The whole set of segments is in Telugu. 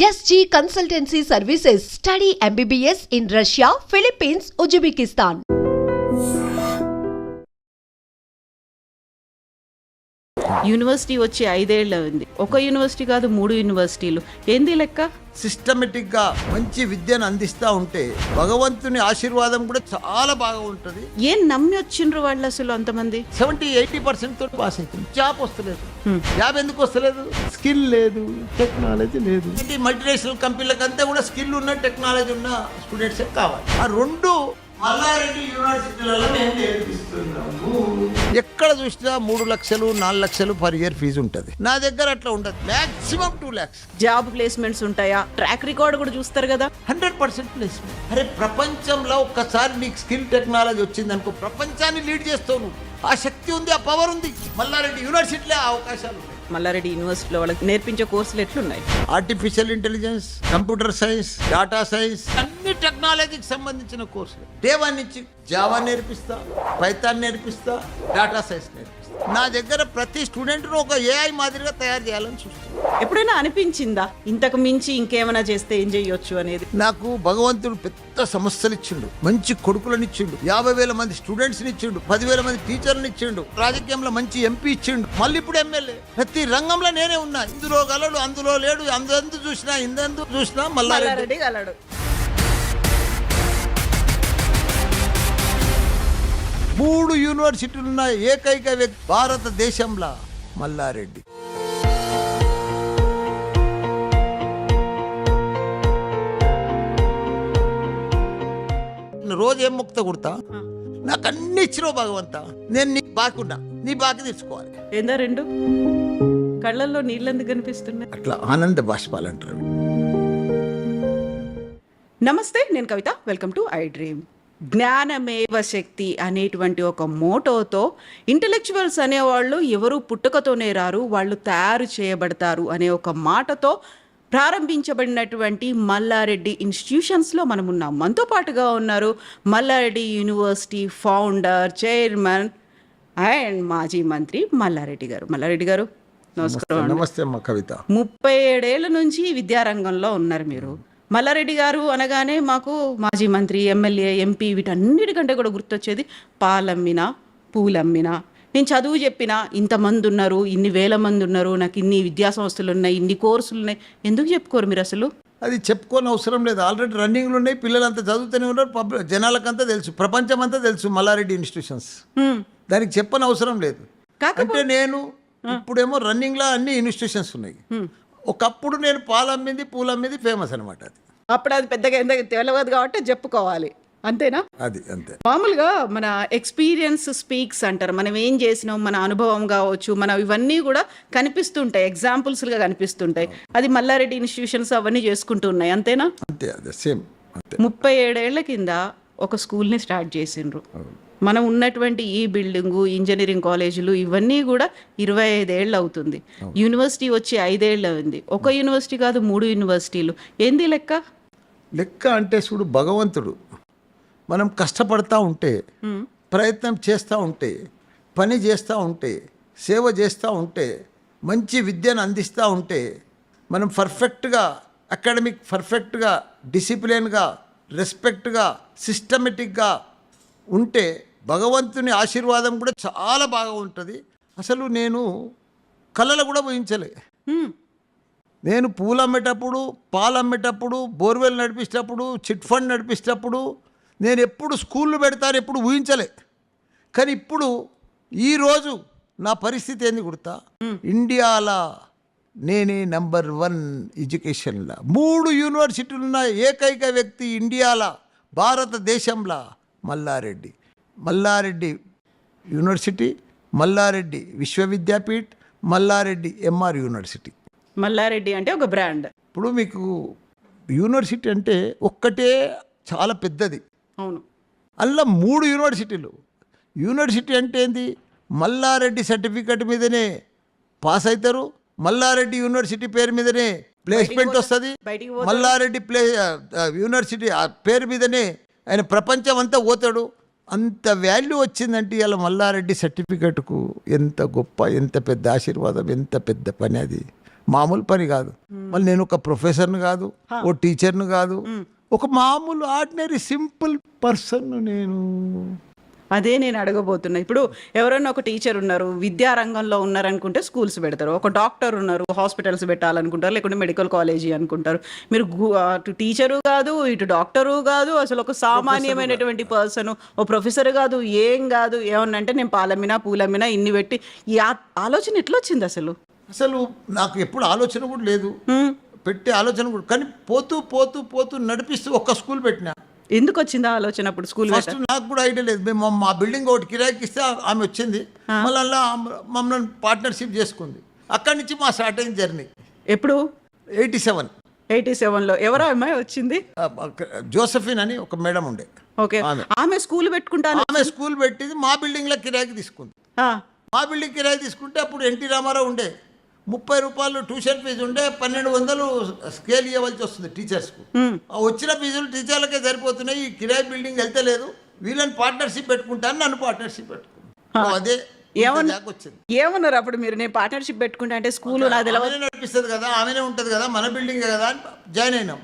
SG Consultancy Services. Study MBBS in Russia, Philippines, Uzbekistan. University వచ్చి 5 ఏళ్ళు ఉంది. ఒక యూనివర్సిటీ కాదు 3 యూనివర్సిటీలు. ఏంది లెక్క? సిస్టమేటిక్ గా మంచి విద్యను అందిస్తా ఉంటే భగవంతుని ఆశీర్వాదం కూడా చాలా బాగా ఉంటది. ఏం నమ్మి వచ్చిండ్రు వాళ్ళు అసలు అంతమంది? 70-80% తోటి పాస్ అవుతుంది. జాబ్ వస్తలేదు. జాబ్ ఎందుకు వస్తలేదు? స్కిల్ లేదు, టెక్నాలజీ లేదు. మల్టీనేషనల్ కంపెనీలకు అంతా కూడా స్కిల్ ఉన్న టెక్నాలజీ ఉన్న స్టూడెంట్స్ కావాలి. ఆ రెండు మల్లారెడ్డి యూనివర్సిటీలలో మేము నేర్పిస్తున్నాము. ఎక్కడ చూసినా 3 లక్షలు 4 లక్షలు పర్ ఇయర్ ఫీజు ఉంటుంది. నా దగ్గర అట్లా ఉండదు. Maximum 2 lakhs. జాబ్ ప్లేస్మెంట్స్ ఉంటాయా? ట్రాక్ రికార్డ్ కూడా చూస్తారు కదా. 100% ప్లేస్మెంట్. అరే ప్రపంచంలో ఒక్కసారి నీకు స్కిల్ టెక్నాలజీ వచ్చింది అనుకో, ప్రపంచాన్ని లీడ్ చేస్తావు నువ్వు. ఆ శక్తి ఉంది, ఆ పవర్ ఉంది. మల్లారెడ్డి యూనివర్సిటీలో ఆ అవకాశాలు ఉన్నాయి. మల్లారెడ్డి యూనివర్సిటీలో వాళ్ళకి నేర్పించే కోర్సులు ఎట్లున్నాయి? Artificial intelligence, computer science, data science, అన్ని టెక్నాలజీకి సంబంధించిన కోర్సులు. డే 1 నుంచి జావా నేర్పిస్తా, పైథాన్ నేర్పిస్తా, డేటా సైన్స్ నేర్పిస్తా. నా దగ్గర ప్రతి స్టూడెంట్ను ఒక ఏఐ మాదిరిగా తయారు చేయాలని చూస్తాను. ఎప్పుడైనా అనిపించిందా ఇంతకు మించి ఇంకేమైనా చేస్తే ఏం చేయొచ్చు అనేది? నాకు భగవంతుడు పెద్ద సమస్యలు ఇచ్చిండు, మంచి కొడుకులను ఇచ్చిండు, 50,000 మంది స్టూడెంట్స్ని ఇచ్చిండు, 10,000 మంది టీచర్ని ఇచ్చిండు, రాజకీయంలో మంచి ఎంపీ ఇచ్చిండు, మళ్ళీ ఇప్పుడు ఎమ్మెల్యే. ప్రతి రంగంలో నేనే ఉన్నా. ఇందులో గలడు, అందులో లేడు, అందు చూసినా ఇందందు చూసినా మల్లారెడ్డి గలడు. 3 యూనివర్సిటీలు ఉన్న ఏకైక వ్యక్తి భారతదేశంలో మల్లారెడ్డి. రోజు ఏం ముక్త కుడతా, నాకు అన్ని ఇచ్చినావు భగవంతా, నేను నీ బాకున్నా, నీ బాకి తీసుకోవాలి. ఏందా 2 కళ్ళల్లో నీళ్ళెందుకు కనిపిస్తున్నాయి? అట్లా ఆనంద బాష్పాలు అంటారు. నమస్తే, నేను Kavitha. Welcome to I dream. జ్ఞానమేవ శక్తి అనేటువంటి ఒక మోటోతో ఇంటలెక్చువల్స్ అనేవాళ్ళు ఎవరు పుట్టుకతోనే రారు, వాళ్ళు తయారు చేయబడతారు అనే ఒక మాటతో ప్రారంభించబడినటువంటి మల్లారెడ్డి ఇన్స్టిట్యూషన్స్లో మనం ఉన్నాం. మనతో పాటుగా ఉన్నారు Malla Reddy university founder, chairman and మాజీ మంత్రి మల్లారెడ్డి గారు. మల్లారెడ్డి గారు నమస్కారం. నమస్తే అమ్మ కవిత. 37 ఏళ్ళ నుంచి విద్యారంగంలో ఉన్నారు మీరు. మల్లారెడ్డి గారు అనగానే మాకు మాజీ మంత్రి, ఎమ్మెల్యే, ఎంపీ వీటన్నిటికంటే కూడా గుర్తొచ్చేది పాలమ్మినా, పూలమ్మినా. నేను చదువు చెప్పినా ఇంతమంది ఉన్నారు, ఇన్ని వేల మంది ఉన్నారు, నాకు ఇన్ని విద్యా సంస్థలు ఉన్నాయి, ఇన్ని కోర్సులు ఉన్నాయి. ఎందుకు చెప్పుకోరు మీరు అసలు? అది చెప్పుకోని అవసరం లేదు. ఆల్రెడీ రన్నింగ్లు ఉన్నాయి, పిల్లలంతా చదువుతూనే ఉన్నారు, జనాలకంతా తెలుసు, ప్రపంచం అంతా తెలుసు మల్లారెడ్డి ఇన్స్టిట్యూషన్స్. దానికి చెప్పని అవసరం లేదు. అంటే నేను ఇప్పుడేమో రన్నింగ్లో అన్ని ఇన్స్టిట్యూషన్స్ ఉన్నాయి. ఒకప్పుడు నేను పాలమ్మింది, పూలమ్మింది ఫేమస్ అనమాట. అది అప్పుడు అది పెద్దగా ఎందుకు తెలియదు కాబట్టి చెప్పుకోవాలి, అంతేనా? అది అంతే. మామూలుగా మన ఎక్స్పీరియన్స్ స్పీక్స్ అంటారు. మనం ఏం చేసినాం, మన అనుభవం కావచ్చు, మన ఇవన్నీ కూడా కనిపిస్తుంటాయి, ఎగ్జాంపుల్స్గా కనిపిస్తుంటాయి. అది మల్లారెడ్డి ఇన్స్టిట్యూషన్స్ అవన్నీ చేసుకుంటూ ఉన్నాయి, అంతేనా? అంతే, అదే సేమ్. 37 ఏళ్ల కింద ఒక స్కూల్ని స్టార్ట్ చేసిండ్రు. మనం ఉన్నటువంటి ఈ బిల్డింగు, ఇంజనీరింగ్ కాలేజీలు ఇవన్నీ కూడా 25 ఏళ్ళు అవుతుంది. యూనివర్సిటీ వచ్చి 5 ఏళ్ళు ఉంది. ఒక యూనివర్సిటీ కాదు 3 యూనివర్సిటీలు. ఏంది లెక్క? లెక్క అంటే చూడు, భగవంతుడు మనం కష్టపడతా ఉంటే, ప్రయత్నం చేస్తూ ఉంటే, పని చేస్తూ ఉంటే, సేవ చేస్తూ ఉంటే, మంచి విద్యను అందిస్తూ ఉంటే, మనం పర్ఫెక్ట్గా అకాడమిక్ పర్ఫెక్ట్గా, డిసిప్లిన్గా, రెస్పెక్ట్గా, సిస్టమేటిక్గా ఉంటే భగవంతుని ఆశీర్వాదం కూడా చాలా బాగా ఉంటుంది. అసలు నేను కళలు కూడా ఊహించలే. నేను పూలు అమ్మేటప్పుడు, పాలు అమ్మేటప్పుడు, బోర్వెల్ నడిపించేటప్పుడు, చిట్ ఫండ్ నడిపించేటప్పుడు నేను ఎప్పుడు స్కూళ్ళు పెడతాను ఎప్పుడు ఊహించలే. కానీ ఇప్పుడు ఈరోజు నా పరిస్థితి ఏంది గుర్తా? ఇండియాలో నేనే నంబర్ 1 ఎడ్యుకేషన్లో. 3 యూనివర్సిటీలు ఉన్న ఏకైక వ్యక్తి ఇండియాలో, భారతదేశంలో Malla Reddy. Malla Reddy university, Malla Reddy Vishwavidyapeeth, Malla Reddy MR university. Malla Reddy అంటే ఒక బ్రాండ్. ఇప్పుడు మీకు యూనివర్సిటీ అంటే ఒక్కటే చాలా పెద్దది. అవును. అలా 3 యూనివర్సిటీలు. యూనివర్సిటీ అంటే ఏంది? మల్లారెడ్డి సర్టిఫికెట్ మీదనే పాస్ అవుతారు, మల్లారెడ్డి యూనివర్సిటీ పేరు మీదనే ప్లేస్మెంట్ వస్తుంది, మల్లారెడ్డి యూనివర్సిటీ ఆ పేరు మీదనే ఆయన ప్రపంచం అంతా పోతాడు. అంత వాల్యూ వచ్చిందంటే ఇలా మల్లారెడ్డి సర్టిఫికెట్కు ఎంత గొప్ప, ఎంత పెద్ద ఆశీర్వాదం, ఎంత పెద్ద పని అది. మామూలు పని కాదు. మళ్ళీ నేను ఒక ప్రొఫెసర్ని కాదు, ఓ టీచర్ని కాదు, ఒక మామూలు ఆర్డినరీ సింపుల్ పర్సన్ నేను. అదే నేను అడగబోతున్నా. ఇప్పుడు ఎవరైనా ఒక టీచర్ ఉన్నారు, విద్యారంగంలో ఉన్నారనుకుంటే స్కూల్స్ పెడతారు, ఒక డాక్టర్ ఉన్నారు, హాస్పిటల్స్ పెట్టాలనుకుంటారు, లేకుంటే మెడికల్ కాలేజీ అనుకుంటారు. మీరు అటు టీచరు కాదు, ఇటు డాక్టరు కాదు, అసలు ఒక సామాన్యమైనటువంటి పర్సన్, ఓ ప్రొఫెసర్ కాదు, ఏం కాదు. ఏమన్నంటే నేను పాలమ్మినా పూలమ్మినా ఇన్ని పెట్టి, ఈ ఆలోచన ఎట్లా వచ్చింది అసలు? అసలు నాకు ఎప్పుడు ఆలోచన కూడా లేదు, పెట్టే ఆలోచన కూడా. కానీ పోతూ పోతూ పోతూ నడిపిస్తూ ఒక్క స్కూల్ పెట్టినా. ఎందుకు వచ్చిందా ఆలోచన అప్పుడు స్కూల్? ఫస్ట్ నాకు కూడా ఐడియా లేదు. మేము మా బిల్డింగ్ ఒకటి కిరాయికి ఇస్తే ఆమె వచ్చింది, మళ్ళీ అలా మమ్మల్ని పార్ట్నర్షిప్ చేసుకుంది. అక్కడి నుంచి మా స్టార్ట్ అయింది జర్నీ. ఎప్పుడు? 87లో. ఎవరో అమ్మాయి వచ్చింది, జోసఫిన్ అని ఒక మేడం ఉండే. ఓకే, ఆమె స్కూల్ పెట్టుకుంటాను. ఆమె స్కూల్ పెట్టింది, మా బిల్డింగ్ లో కిరాయికి తీసుకుంది. మా బిల్డింగ్ కిరాయి తీసుకుంటే అప్పుడు ఎన్టీ రామారావు ఉండే, 30 రూపాయలు ట్యూషన్ ఫీజు ఉండే, 1200 స్కేల్ ఇవ్వాల్సి వస్తుంది టీచర్స్కు. వచ్చిన ఫీజులు టీచర్లకే సరిపోతున్నాయి, ఈ కిరాయి బిల్డింగ్ వెళ్తలేదు, వీళ్ళని పార్ట్నర్షిప్ పెట్టుకుంటాను, నన్ను పార్ట్నర్షిప్ పెట్టుకున్నాను. అదే వచ్చింది. ఏమన్నారు అప్పుడు మీరు? నేను పార్ట్నర్షిప్ పెట్టుకుంటా అంటే స్కూల్ నడిపిస్తుంది కదా, ఆమెనే ఉంటుంది కదా, మన బిల్డింగ్ కదా అని జాయిన్ అయినాం.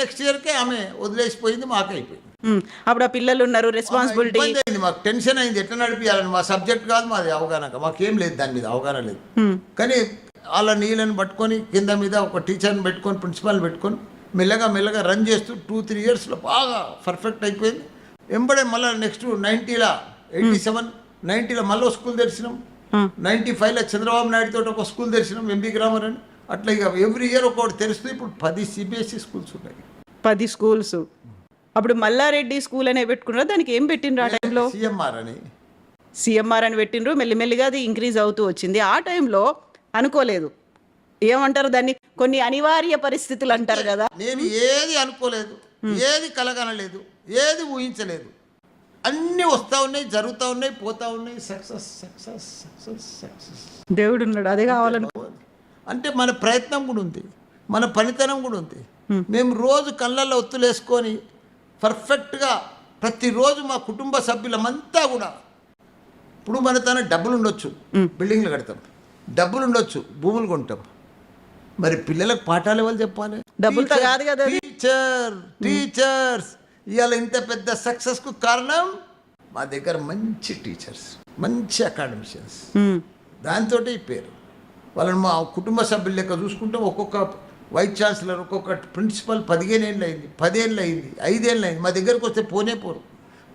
నెక్స్ట్ ఇయర్కే ఆమె వదిలేసిపోయింది, మాకే అయిపోయింది. అప్పుడు ఆ పిల్లలు ఉన్నారు, రెస్పాన్సిబిలిటీ అయింది, మాకు టెన్షన్ అయింది, ఎట్లా నడిపించాలని. మా సబ్జెక్ట్ కాదు, మాది అవగాహన, మాకేం లేదు దాని మీద అవగాహన లేదు. కానీ వాళ్ళ నీళ్ళని పట్టుకొని కింద మీద ఒక టీచర్ని పెట్టుకొని, ప్రిన్సిపాల్ని పెట్టుకొని మెల్లగా రన్ చేస్తూ 2-3 ఇయర్స్లో బాగా పర్ఫెక్ట్ అయిపోయింది. ఎంబడే మళ్ళీ నెక్స్ట్ 90లో మళ్ళీ స్కూల్ తెరిచినాం. 95లో చంద్రబాబు నాయుడు తోటి ఒక స్కూల్ తెరిచినాం, ఎంబీ గ్రామర్ అని. అట్లా ఇక ఎవ్రీ ఇయర్ ఒకటి తెరుస్తూ ఇప్పుడు 10 CBSE స్కూల్స్ ఉన్నాయి. 10 స్కూల్స్. అప్పుడు మల్లారెడ్డి స్కూల్ అనే పెట్టుకున్నారు, దానికి ఏం పెట్టిండ్రు ఆ టైంలో? సిఎంఆర్ అని పెట్టిండ్రు. మెల్లిమెల్లిగా అది ఇంక్రీజ్ అవుతూ వచ్చింది. ఆ టైంలో అనుకోలేదు, ఏమంటారు దాన్ని, కొన్ని అనివార్య పరిస్థితులు అంటారు కదా. నేను ఏది అనుకోలేదు, ఏది కలగనలేదు, ఏది ఊహించలేదు. అన్నీ వస్తూ ఉన్నాయి, జరుగుతూ ఉన్నాయి, పోతూ ఉన్నాయి. సక్సెస్ దేవుడు ఉన్నాడు, అదే కావాలనుకో. అంటే మన ప్రయత్నం కూడా ఉంది, మన పనితనం కూడా ఉంది. మేము రోజు కళ్ళల్లో ఒత్తులేసుకొని పర్ఫెక్ట్గా ప్రతిరోజు మా కుటుంబ సభ్యులమంతా కూడా, ఇప్పుడు మన తన డబ్బులు ఉండొచ్చు, బిల్డింగ్లు కడతాం, డబ్బులు ఉండొచ్చు, భూములు కొంటాం, మరి పిల్లలకు పాఠాలు ఎవరు చెప్పాలి? డబ్బులతో కాదు కదా. టీచర్స్ ఇవాళ ఇంత పెద్ద సక్సెస్కు కారణం మా దగ్గర మంచి టీచర్స్, మంచి అకాడమిషియన్స్, దాంతో ఈ పేరు. వాళ్ళని మా కుటుంబ సభ్యుల లెక్క చూసుకుంటాం. ఒక్కొక్క వైస్ ఛాన్సలర్, ఒక్కొక్క ప్రిన్సిపల్ 15 ఏళ్ళు అయింది, 10 ఏళ్ళు అయింది, 5 ఏళ్ళు అయింది. మా దగ్గరకు వస్తే పోరు.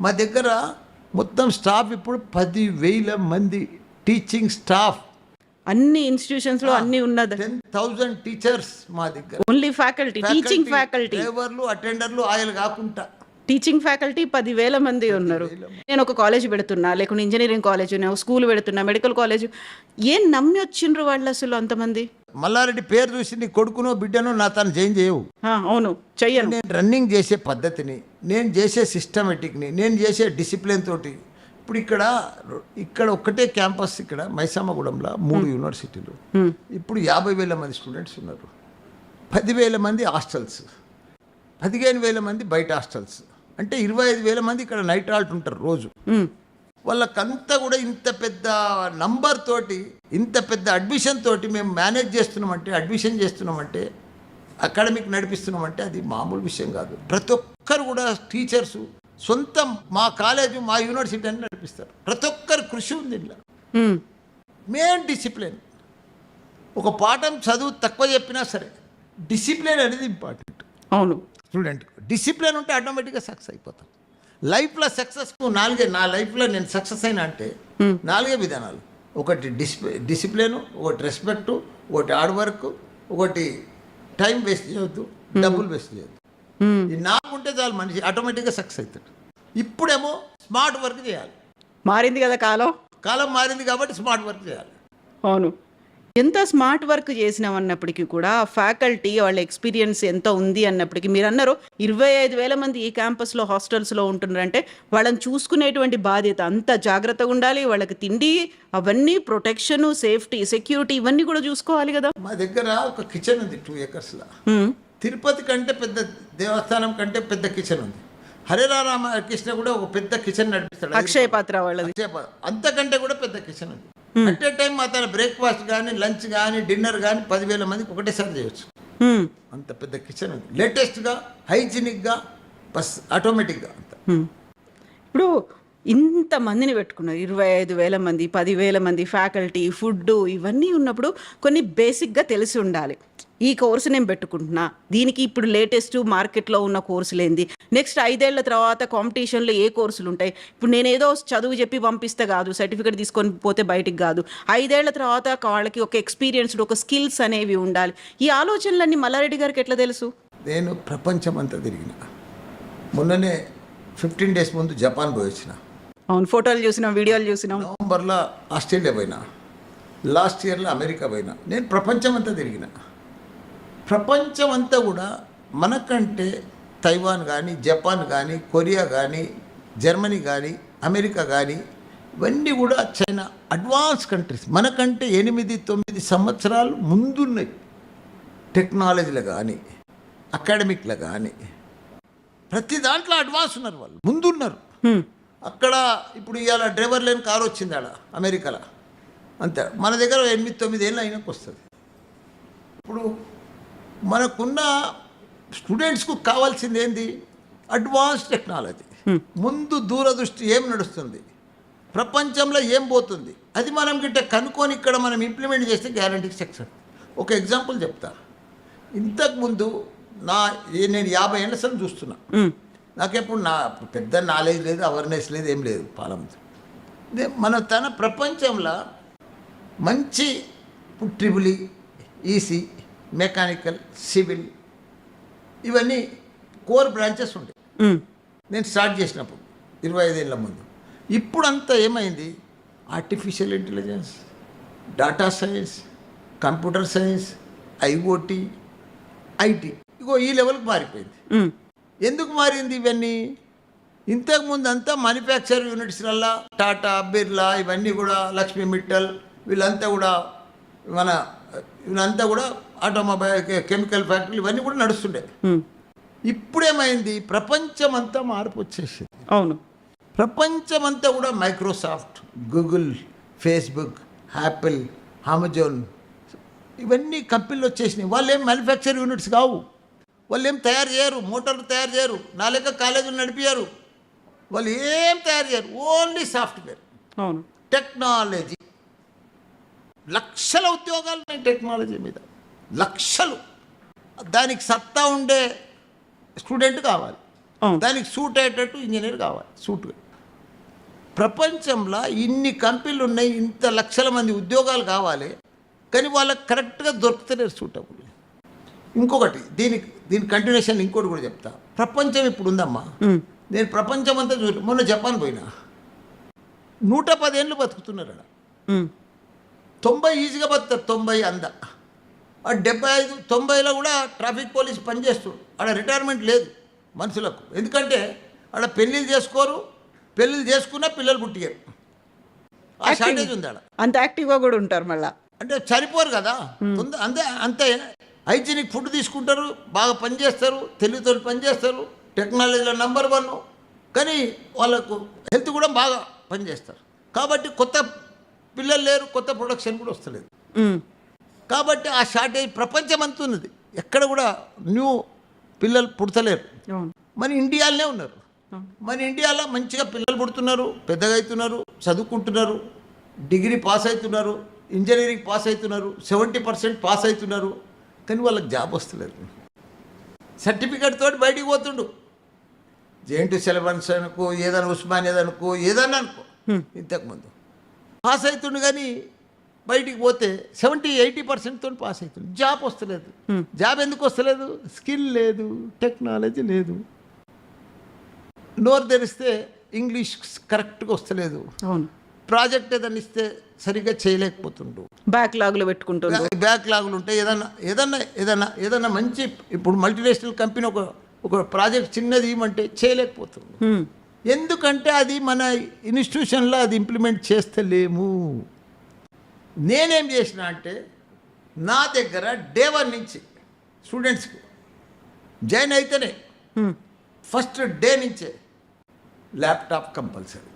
మా దగ్గర మొత్తం స్టాఫ్ ఇప్పుడు 10,000 మంది టీచింగ్ స్టాఫ్. అన్ని ఇన్స్టిట్యూషన్స్ లో అన్ని ఉన్నది. 10,000 టీచర్స్ మా దగ్గర. ఓన్లీ ఫ్యాకల్టీ, టీచింగ్ ఫ్యాకల్టీ, డ్రైవర్లు, అటెండర్లు, ఆయన కాకుండా టీచింగ్ ఫ్యాకల్టీ 10,000 మంది ఉన్నారు. నేను ఒక కాలేజ్ పెడుతున్నా, లేకుంటే ఇంజనీరింగ్ కాలేజ్, స్కూల్ పెడుతున్నా, మెడికల్ కాలేజ్, ఏం నమ్మి వచ్చిండ్రు వాళ్ళు అసలు అంతమంది? మల్లారెడ్డి పేరు చూసి నీ కొడుకునో బిడ్డనో నా తను జాయిన్ చేయవు. అవును, చెయ్యను. నేను రన్నింగ్ చేసే పద్ధతిని, నేను చేసే సిస్టమేటిక్ని, నేను చేసే డిసిప్లిన్ తోటి ఇప్పుడు ఇక్కడ ఒక్కటే క్యాంపస్, ఇక్కడ మైసామగూడెంలో 3 యూనివర్సిటీలు, ఇప్పుడు 50,000 మంది స్టూడెంట్స్ ఉన్నారు. 10,000 మంది హాస్టల్స్, 15,000 మంది బయట హాస్టల్స్, అంటే 25,000 మంది ఇక్కడ నైట్ హాల్ట్ ఉంటారు రోజు. వాళ్ళకంతా కూడా ఇంత పెద్ద నంబర్ తోటి, ఇంత పెద్ద అడ్మిషన్ తోటి మేము మేనేజ్ చేస్తున్నామంటే, అడ్మిషన్ చేస్తున్నామంటే, అకాడమిక్ నడిపిస్తున్నామంటే అది మామూలు విషయం కాదు. ప్రతి ఒక్కరు కూడా టీచర్సు సొంతం మా కాలేజు, మా యూనివర్సిటీ అని నడిపిస్తారు. ప్రతి ఒక్కరు కృషి ఉంది ఇంట్లో. Main discipline. ఒక పాఠం చదువు తక్కువ చెప్పినా సరే డిసిప్లిన్ అనేది ఇంపార్టెంట్. అవును, స్టూడెంట్ డిసిప్లిన్ ఉంటే ఆటోమేటిక్గా సక్సెస్ అయిపోతాం. లైఫ్లో సక్సెస్కు నా లైఫ్లో నేను సక్సెస్ అయినా అంటే 4 విధానాలు. ఒకటి డిసిప్లిన్, ఒకటి రెస్పెక్ట్, ఒకటి హార్డ్ వర్క్, ఒకటి టైం వేస్ట్ చేయొద్దు, డబ్బులు వేస్ట్ చేయొద్దు. ఈ 4 ఉంటే చాలు, మనిషి ఆటోమేటిక్గా సక్సెస్ అవుతాడు. ఇప్పుడేమో స్మార్ట్ వర్క్ చేయాలి. మారింది కదా కాలం మారింది కాబట్టి స్మార్ట్ వర్క్ చేయాలి. అవును, ఎంత స్మార్ట్ వర్క్ చేసినాం అన్నప్పటికీ కూడా ఫ్యాకల్టీ వాళ్ళ ఎక్స్పీరియన్స్ ఎంత ఉంది అన్నప్పటికీ, మీరు అన్నారు 25,000 మంది ఈ క్యాంపస్లో హాస్టల్స్లో ఉంటున్నారంటే వాళ్ళని చూసుకునేటువంటి బాధ్యత అంత జాగ్రత్తగా ఉండాలి. వాళ్ళకి తిండి అవన్నీ, ప్రొటెక్షన్, సేఫ్టీ, సెక్యూరిటీ ఇవన్నీ కూడా చూసుకోవాలి కదా. మా దగ్గర ఒక కిచెన్ ఉంది 2 acresలో. తిరుపతి కంటే పెద్ద దేవస్థానం కంటే పెద్ద కిచెన్ ఉంది. హరిరామకృష్ణ కూడా ఒక పెద్ద కిచెన్ నడిపిస్తాడు, అక్షయ పాత్ర వాళ్ళది. అంతకంటే కూడా పెద్ద కిచెన్ ఉంది. అట్ ఏ టైం అతను బ్రేక్ఫాస్ట్ కానీ లంచ్ కానీ డిన్నర్ కానీ 10,000 మందికి ఒకటేసారి చేయొచ్చు. అంత పెద్ద కిచెన్ ఉంది, లేటెస్ట్గా హైజీనిక్గా బస్ ఆటోమేటిక్గా అంత. ఇప్పుడు ఇంతమందిని పెట్టుకున్నారు, 25,000 మంది, 10,000 మంది ఫ్యాకల్టీ, ఫుడ్ ఇవన్నీ ఉన్నప్పుడు కొన్ని బేసిక్గా తెలిసి ఉండాలి. ఈ కోర్సు నేను పెట్టుకుంటున్నా, దీనికి ఇప్పుడు లేటెస్ట్ మార్కెట్లో ఉన్న కోర్సులు ఏంది, నెక్స్ట్ 5 ఏళ్ల తర్వాత కాంపిటీషన్లో ఏ కోర్సులు ఉంటాయి. ఇప్పుడు నేను ఏదో చదువు చెప్పి పంపిస్తే కాదు, సర్టిఫికేట్ తీసుకొని పోతే బయటికి కాదు. 5 ఏళ్ల తర్వాత వాళ్ళకి ఒక ఎక్స్పీరియన్స్డ్, ఒక స్కిల్స్ అనేవి ఉండాలి. ఈ ఆలోచనలన్నీ మల్లారెడ్డి గారికి ఎట్లా తెలుసు? నేను ప్రపంచం అంతా తిరిగిన. మొన్ననే 15 days ముందు జపాన్ పోయి వచ్చిన. అవును, ఫోటోలు చూసినాం, వీడియోలు చూసినాం. నవంబర్లో ఆస్ట్రేలియా పోయినా, లాస్ట్ ఇయర్లో అమెరికా పోయినా. నేను ప్రపంచం అంతా తిరిగిన. ప్రపంచం అంతా కూడా మనకంటే తైవాన్ కానీ, జపాన్ కానీ, కొరియా కానీ, జర్మనీ కానీ, అమెరికా కానీ, ఇవన్నీ కూడా చైనా అడ్వాన్స్ కంట్రీస్. మనకంటే 8-9 సంవత్సరాలు ముందున్నాయి. టెక్నాలజీలో కానీ, అకాడమిక్లో కానీ, ప్రతి దాంట్లో అడ్వాన్స్ ఉన్నారు, వాళ్ళు ముందున్నారు. అక్కడ ఇప్పుడు ఇవాళ డ్రైవర్ లేని కారు వచ్చింది ఆడ అమెరికాలో, అంతే. మన దగ్గర 8-9 ఏళ్ళు అయినాక వస్తుంది. ఇప్పుడు మనకున్న స్టూడెంట్స్కు కావాల్సింది ఏంది? Advance technology. ముందు దూరదృష్టి, ఏం నడుస్తుంది ప్రపంచంలో, ఏం పోతుంది, అది మనం గిట్ట కనుక్కొని ఇక్కడ మనం ఇంప్లిమెంట్ చేస్తే గ్యారంటీకి సక్సెస్. ఒక ఎగ్జాంపుల్ చెప్తా. ఇంతకుముందు నేను 50 ఏళ్ళ సార్ చూస్తున్నా. నాకెప్పుడు పెద్ద నాలెడ్జ్ లేదు, అవేర్నెస్ లేదు, ఏం లేదు పాలన. తన ప్రపంచంలో మంచి ట్రిపుల్ ఈసీ, మెకానికల్, సివిల్, ఇవన్నీ కోర్ బ్రాంచెస్ ఉంటాయి. నేను స్టార్ట్ చేసినప్పుడు 25 ఏళ్ళ ముందు. ఇప్పుడంతా ఏమైంది? Artificial intelligence, data science, computer science, IoT, IT, ఇగో ఈ లెవెల్కి మారిపోయింది. ఎందుకు మారింది ఇవన్నీ? ఇంతకుముందు అంతా మ్యానుఫ్యాక్చర్ యూనిట్స్లల్లా టాటా, బిర్లా, ఇవన్నీ కూడా లక్ష్మీ మిట్టల్, వీళ్ళంతా కూడా వీళ్ళంతా కూడా ఆటోమొబైల్, కెమికల్ ఫ్యాక్టరీలు ఇవన్నీ కూడా నడుస్తుండే. ఇప్పుడేమైంది? ప్రపంచమంతా మార్పు వచ్చేసింది. అవును, ప్రపంచమంతా కూడా Microsoft, Google, Facebook, Apple, Amazon, ఇవన్నీ కంపెనీలు వచ్చేసినాయి. వాళ్ళు ఏం మ్యానుఫ్యాక్చర్ యూనిట్స్ కావు, వాళ్ళు ఏం తయారు చేయరు, మోటార్లు తయారు చేయరు, నా లెక్క కాలేజీలు నడిపారు, వాళ్ళు ఏం తయారు చేయరు, ఓన్లీ సాఫ్ట్వేర్. అవును, టెక్నాలజీ. లక్షల ఉద్యోగాలు ఉన్నాయి టెక్నాలజీ మీద, లక్షలు. దానికి సత్తా ఉండే స్టూడెంట్ కావాలి, దానికి సూట్ అయ్యేటట్టు ఇంజనీర్ కావాలి, సూట్గా. ప్రపంచంలో ఇన్ని కంపెనీలు ఉన్నాయి, ఇంత లక్షల మంది ఉద్యోగాలు కావాలి, కానీ వాళ్ళకి కరెక్ట్గా దొరుకుతలేరు సూటబుల్. ఇంకొకటి, దీని కంటిన్యూషన్ ఇంకోటి కూడా చెప్తా. ప్రపంచం ఇప్పుడు ఉందమ్మా, నేను ప్రపంచం అంతా మొన్న జపాన్ పోయినా, 110 ఏళ్ళు బతుకుతున్నారు అక్కడ. 90 ఈజీగా బతుకుతారు, 90 అంద. 75, 90లో కూడా ట్రాఫిక్ పోలీస్ పనిచేస్తారు. ఆడ రిటైర్మెంట్ లేదు మనుషులకు, ఎందుకంటే ఆడ పెళ్ళిళ్ళు చేసుకోరు, పెళ్ళిళ్ళు చేసుకున్నా పిల్లలు పుట్టిగారు. ఆ షార్టేజ్ ఉంది ఆడ. అంత యాక్టివ్గా కూడా ఉంటారు మళ్ళీ, అంటే చనిపోరు కదా. అంతే హైజీనిక్ ఫుడ్ తీసుకుంటారు, బాగా పనిచేస్తారు, తెలివితో పనిచేస్తారు, టెక్నాలజీలో నెంబర్ 1. కానీ వాళ్ళకు హెల్త్ కూడా బాగా పనిచేస్తారు. కాబట్టి కొత్త పిల్లలు లేరు, కొత్త ప్రొడక్షన్ కూడా వస్తలేదు. కాబట్టి ఆ షార్టేజ్ ప్రపంచం అంతా ఉన్నది, ఎక్కడ కూడా న్యూ పిల్లలు పుడతలేరు. మన ఇండియాలోనే ఉన్నారు. మన ఇండియాలో మంచిగా పిల్లలు పుడుతున్నారు, పెద్దగా అవుతున్నారు, చదువుకుంటున్నారు, డిగ్రీ పాస్ అవుతున్నారు, ఇంజనీరింగ్ పాస్ అవుతున్నారు, 70% పాస్ అవుతున్నారు. కానీ వాళ్ళకి జాబ్ వస్తలేదు. సర్టిఫికేట్ తోటి బయటికి పోతుండు, జేఎన్టీ సిలబస్ అనుకో, ఏదైనా ఉస్మానియా అనుకో, ఏదన్నా అనుకో, ఇంతకుముందు పాస్ అవుతుండు. కానీ బయటికి పోతే 70-80% తోటి పాస్ అవుతుంది, జాబ్ వస్తలేదు. జాబ్ ఎందుకు వస్తలేదు? స్కిల్ లేదు, టెక్నాలజీ లేదు. నోరు తెరిస్తే ఇంగ్లీష్ కరెక్ట్గా వస్తలేదు. అవును, ప్రాజెక్ట్ ఏదైనా ఇస్తే సరిగ్గా చేయలేకపోతుండు, బ్యాక్లాగ్లు పెట్టుకుంటుండు. బ్యాక్లాగులు ఉంటాయి. ఏదన్నా మంచి, ఇప్పుడు మల్టీనేషనల్ కంపెనీ ఒక ప్రాజెక్ట్ చిన్నది ఇవ్వమంటే చేయలేకపోతుంది. ఎందుకంటే అది మన ఇన్స్టిట్యూషన్లో అది ఇంప్లిమెంట్ చేస్తలేము. నేనేం చేసిన అంటే, నా దగ్గర డే 1 నుంచి స్టూడెంట్స్కి జాయిన్ అయితేనే ఫస్ట్ డే నుంచే ల్యాప్టాప్ కంపల్సరీ,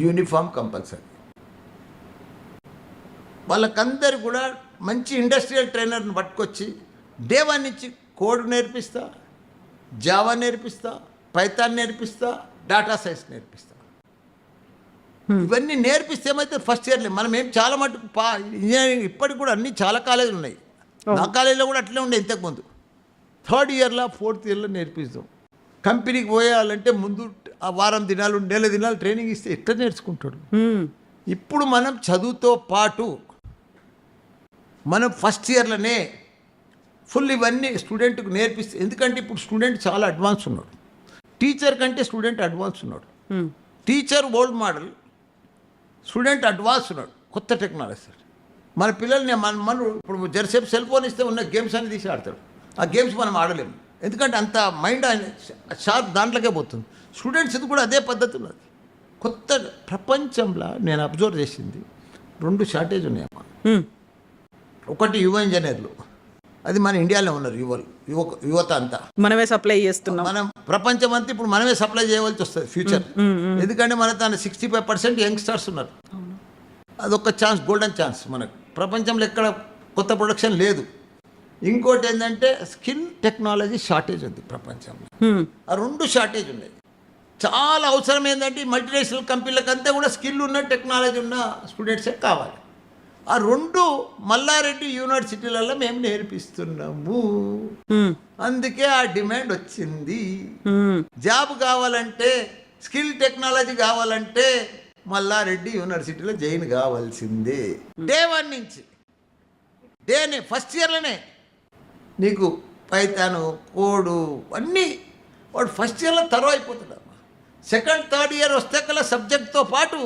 యూనిఫామ్ కంపల్సరీ, వాళ్ళకందరు కూడా మంచి ఇండస్ట్రియల్ ట్రైనర్ని పట్టుకొచ్చి డే 1 నుంచి కోడ్ నేర్పిస్తా, జావా నేర్పిస్తా, పైథాన్ నేర్పిస్తా, డేటా సైన్స్ నేర్పిస్తా. ఇవన్నీ నేర్పిస్తే ఏమైతే ఫస్ట్ ఇయర్లే మనం ఏం చాలా మటుకు ఇంజనీరింగ్ ఇప్పటికి కూడా అన్ని చాలా కాలేజీలు ఉన్నాయి. నా కాలేజీలో కూడా అట్లే ఉండే ఇంతకుముందు. 3rd ఇయర్లో 4th ఇయర్లో నేర్పిస్తాం. కంపెనీకి పోయాలంటే ముందు ఆ వారం దినాలు 1 నెల దినాలు ట్రైనింగ్ ఇస్తే ఎట్లా నేర్చుకుంటాడు. ఇప్పుడు మనం చదువుతో పాటు మనం ఫస్ట్ ఇయర్లోనే ఫుల్ ఇవన్నీ స్టూడెంట్కి నేర్పిస్తే, ఎందుకంటే ఇప్పుడు స్టూడెంట్ చాలా అడ్వాన్స్ ఉన్నాడు. టీచర్ కంటే స్టూడెంట్ అడ్వాన్స్ ఉన్నాడు. Teacher old model, student advance ఉన్నాడు, కొత్త టెక్నాలజీ. మన పిల్లల్ని మన ఇప్పుడు జరసేపు సెల్ ఫోన్ ఇస్తే ఉన్న గేమ్స్ అని తీసి ఆడతాడు. ఆ గేమ్స్ మనం ఆడలేము, ఎందుకంటే అంత మైండ్ షార్ప్ దాంట్లోకే పోతుంది. స్టూడెంట్స్ ఇది కూడా అదే పద్ధతి ఉన్నది. కొత్త ప్రపంచంలో నేను అబ్జర్వ్ చేసింది 2 షార్టేజ్ ఉన్నాయమ్మా. ఒకటి యువ ఇంజనీర్లు, అది మన ఇండియాలో ఉన్నారు. యువత అంతా మనమే సప్లై చేస్తున్నాం. మనం ప్రపంచం అంతా ఇప్పుడు మనమే సప్లై చేయవలసి వస్తుంది ఫ్యూచర్. ఎందుకంటే మన తన 65% యంగ్స్టర్స్ ఉన్నారు. అదొక ఛాన్స్, గోల్డెన్ ఛాన్స్ మనకు. ప్రపంచంలో ఎక్కడ కొత్త ప్రొడక్షన్ లేదు. ఇంకోటి ఏంటంటే స్కిల్ టెక్నాలజీ షార్టేజ్ ఉంది ప్రపంచంలో. ఆ 2 షార్టేజ్ ఉన్నాయి. చాలా అవసరం ఏంటంటే మల్టీనేషనల్ కంపెనీలకు అంతా కూడా స్కిల్ ఉన్న టెక్నాలజీ ఉన్న స్టూడెంట్సే కావాలి. ఆ 2 మల్లారెడ్డి యూనివర్సిటీలలో మేము నేర్పిస్తున్నాము. అందుకే ఆ డిమాండ్ వచ్చింది. జాబ్ కావాలంటే, స్కిల్ టెక్నాలజీ కావాలంటే మల్లారెడ్డి యూనివర్సిటీలో జాయిన్ కావాల్సిందే. డే 1 నుంచి ఫస్ట్ ఇయర్లోనే నీకు పైథాను, కోడు అన్నీ వాడు ఫస్ట్ ఇయర్లో తరవ అయిపోతాడు. 2nd, 3rd ఇయర్ వస్తే కల్లా సబ్జెక్ట్తో పాటు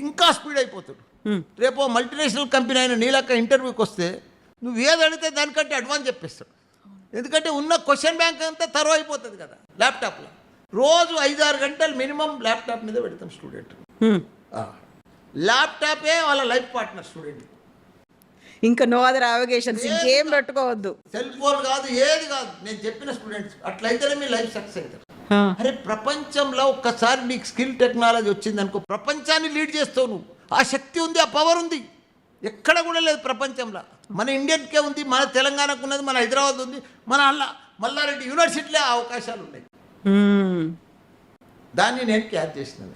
ఇంకా స్పీడ్ అయిపోతాడు. రేపు మల్టీనేషనల్ కంపెనీ అయిన నీలక్క ఇంటర్వ్యూకి వస్తే నువ్వు ఏది అడిగితే దానికంటే అడ్వాన్స్ చెప్పేస్తాడు. ఎందుకంటే ఉన్న క్వశ్చన్ బ్యాంక్ అంతా తరవ అయిపోతుంది కదా ల్యాప్టాప్లో. రోజు 5-6 గంటలు మినిమం ల్యాప్టాప్ మీద పెడతాం స్టూడెంట్. ల్యాప్టాపే వాళ్ళ లైఫ్ పార్ట్నర్ స్టూడెంట్. ఇంకా నో అదర్ అవగేషన్స్, ఇంకేం పెట్టుకోవద్దు. సెల్ ఫోన్ కాదు, ఏది కాదు. నేను చెప్పిన స్టూడెంట్స్ అట్లయితేనే మీ లైఫ్ సక్సెస్ అవుతారు. అరే ప్రపంచంలో ఒక్కసారి నీకు స్కిల్ టెక్నాలజీ వచ్చింది అనుకో, ప్రపంచాన్ని లీడ్ చేస్తావు నువ్వు. ఆ శక్తి ఉంది, ఆ పవర్ ఉంది, ఎక్కడ కూడా లేదు ప్రపంచంలో. మన ఇండియన్కే ఉంది, మన తెలంగాణకు ఉన్నది, మన హైదరాబాద్ ఉంది, మన మల్లారెడ్డి యూనివర్సిటీలో అవకాశాలు ఉన్నాయి. దాన్ని నేను క్యాచ్ చేసిన.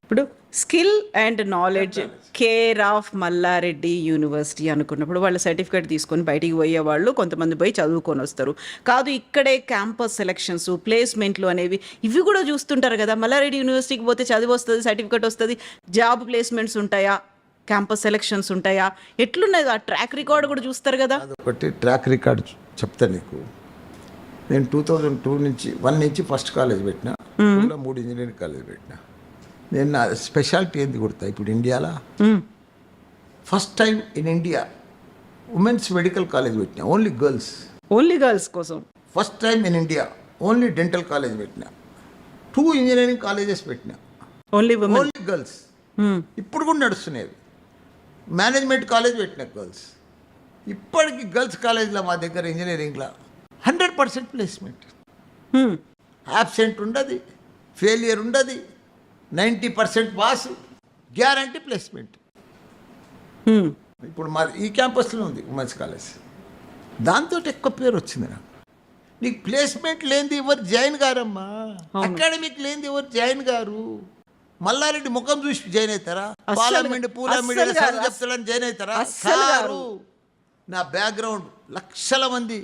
ఇప్పుడు skill and knowledge care of Malla Reddy university అనుకున్నప్పుడు వాళ్ళ సర్టిఫికేట్ తీసుకొని బయటికి పోయే వాళ్ళు కొంతమంది పోయి చదువుకొని వస్తారు. కాదు ఇక్కడే క్యాంపస్ సెలక్షన్స్, ప్లేస్మెంట్లు అనేవి ఇవి కూడా చూస్తుంటారు కదా. మల్లారెడ్డి యూనివర్సిటీకి పోతే చదివి వస్తుంది, సర్టిఫికేట్ వస్తుంది, జాబ్ ప్లేస్మెంట్స్ ఉంటాయా, క్యాంపస్ సెలక్షన్స్ ఉంటాయా, ఎట్లున్నది ఆ ట్రాక్ రికార్డ్ కూడా చూస్తారు కదా. ఒకటి ట్రాక్ రికార్డ్ చెప్తా నీకు. నేను 2001 నుంచి ఫస్ట్ కాలేజ్ పెట్టిన, 3 ఇంజనీరింగ్ కాలేజ్ పెట్టిన. నేను నా స్పెషాలిటీ ఏంది కొడతా ఇప్పుడు ఇండియాలో. First time in India women's medical college పెట్టిన, ఓన్లీ గర్ల్స్ కోసం. First time in India only dental college పెట్టిన. 2 ఇంజనీరింగ్ కాలేజెస్ పెట్టిన, ఓన్లీ గర్ల్స్. ఇప్పుడు కూడా నడుస్తున్నాయి. మేనేజ్మెంట్ కాలేజ్ పెట్టిన గర్ల్స్. ఇప్పటికి గర్ల్స్ కాలేజ్లో మా దగ్గర ఇంజనీరింగ్లో 100% ప్లేస్మెంట్. యాబ్సెంట్ ఉండదు, ఫెయిలియర్ ఉండదు, 90% పాస్, గ్యారంటీ ప్లేస్మెంట్. ఇప్పుడు మా ఈ క్యాంపస్లో ఉంది ఉమెన్స్ కాలేజ్. దాంతో ఎక్కువ పేరు వచ్చింది నాకు. నీకు ప్లేస్మెంట్ లేనిది ఎవరు జాయిన్ గారమ్మా, అకాడమిక్ లేనిది ఎవరు జాయిన్ గారు. మల్లారెడ్డి ముఖం చూసి జాయిన్ అవుతారా? పార్లమెంట్ పూలమిడి చెప్తాడని జాయిన్ అవుతారా? సారు. నా బ్యాక్గ్రౌండ్ లక్షల మంది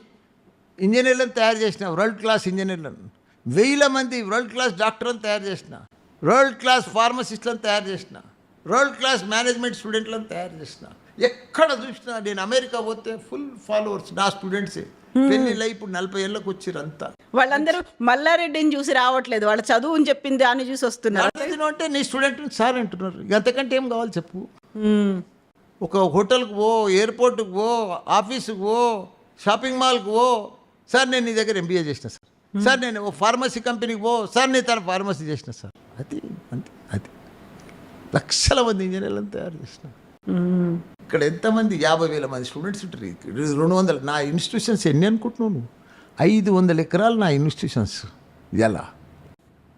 ఇంజనీర్లను తయారు చేసిన, వరల్డ్ క్లాస్ ఇంజనీర్లను, 1000 మంది వరల్డ్ క్లాస్ డాక్టర్లను తయారు చేసిన, వరల్డ్ క్లాస్ ఫార్మసిస్ట్లను తయారు చేసిన, వరల్డ్ క్లాస్ మేనేజ్మెంట్ స్టూడెంట్లను తయారు చేసిన. ఎక్కడ చూసినా నేను అమెరికా పోతే ఫుల్ ఫాలోవర్స్ నా స్టూడెంట్సే. పెళ్ళిళ్ళు ఇప్పుడు 40 ఏళ్ళకి వచ్చారు అంతా. వాళ్ళందరూ మల్లారెడ్డిని చూసి రావట్లేదు, వాళ్ళ చదువు అని చెప్పింది దాన్ని చూసి వస్తున్నారు. అంటే నీ స్టూడెంట్ సార్ అంటున్నారు. అంతకంటే ఏం కావాలి చెప్పు. ఒక హోటల్కి పో, ఎయిర్పోర్ట్కి పో, ఆఫీస్కి పో, షాపింగ్ మాల్కి పో, సార్ నేను నీ దగ్గర MBA చేసిన సార్, నేను ఓ ఫార్మసీ కంపెనీకి పో, సార్ నేను తన ఫార్మసీ చేసిన సార్. అది అంతే. అది లక్షల మంది ఇంజనీర్లను తయారు చేసిన. ఇక్కడ ఎంతమంది 50,000 మంది స్టూడెంట్స్ ఉంటారు. 200 నా ఇన్స్టిట్యూషన్స్ ఎన్ని అనుకుంటున్నావు నువ్వు? 500 ఎకరాలు నా ఇన్స్టిట్యూషన్స్. ఎలా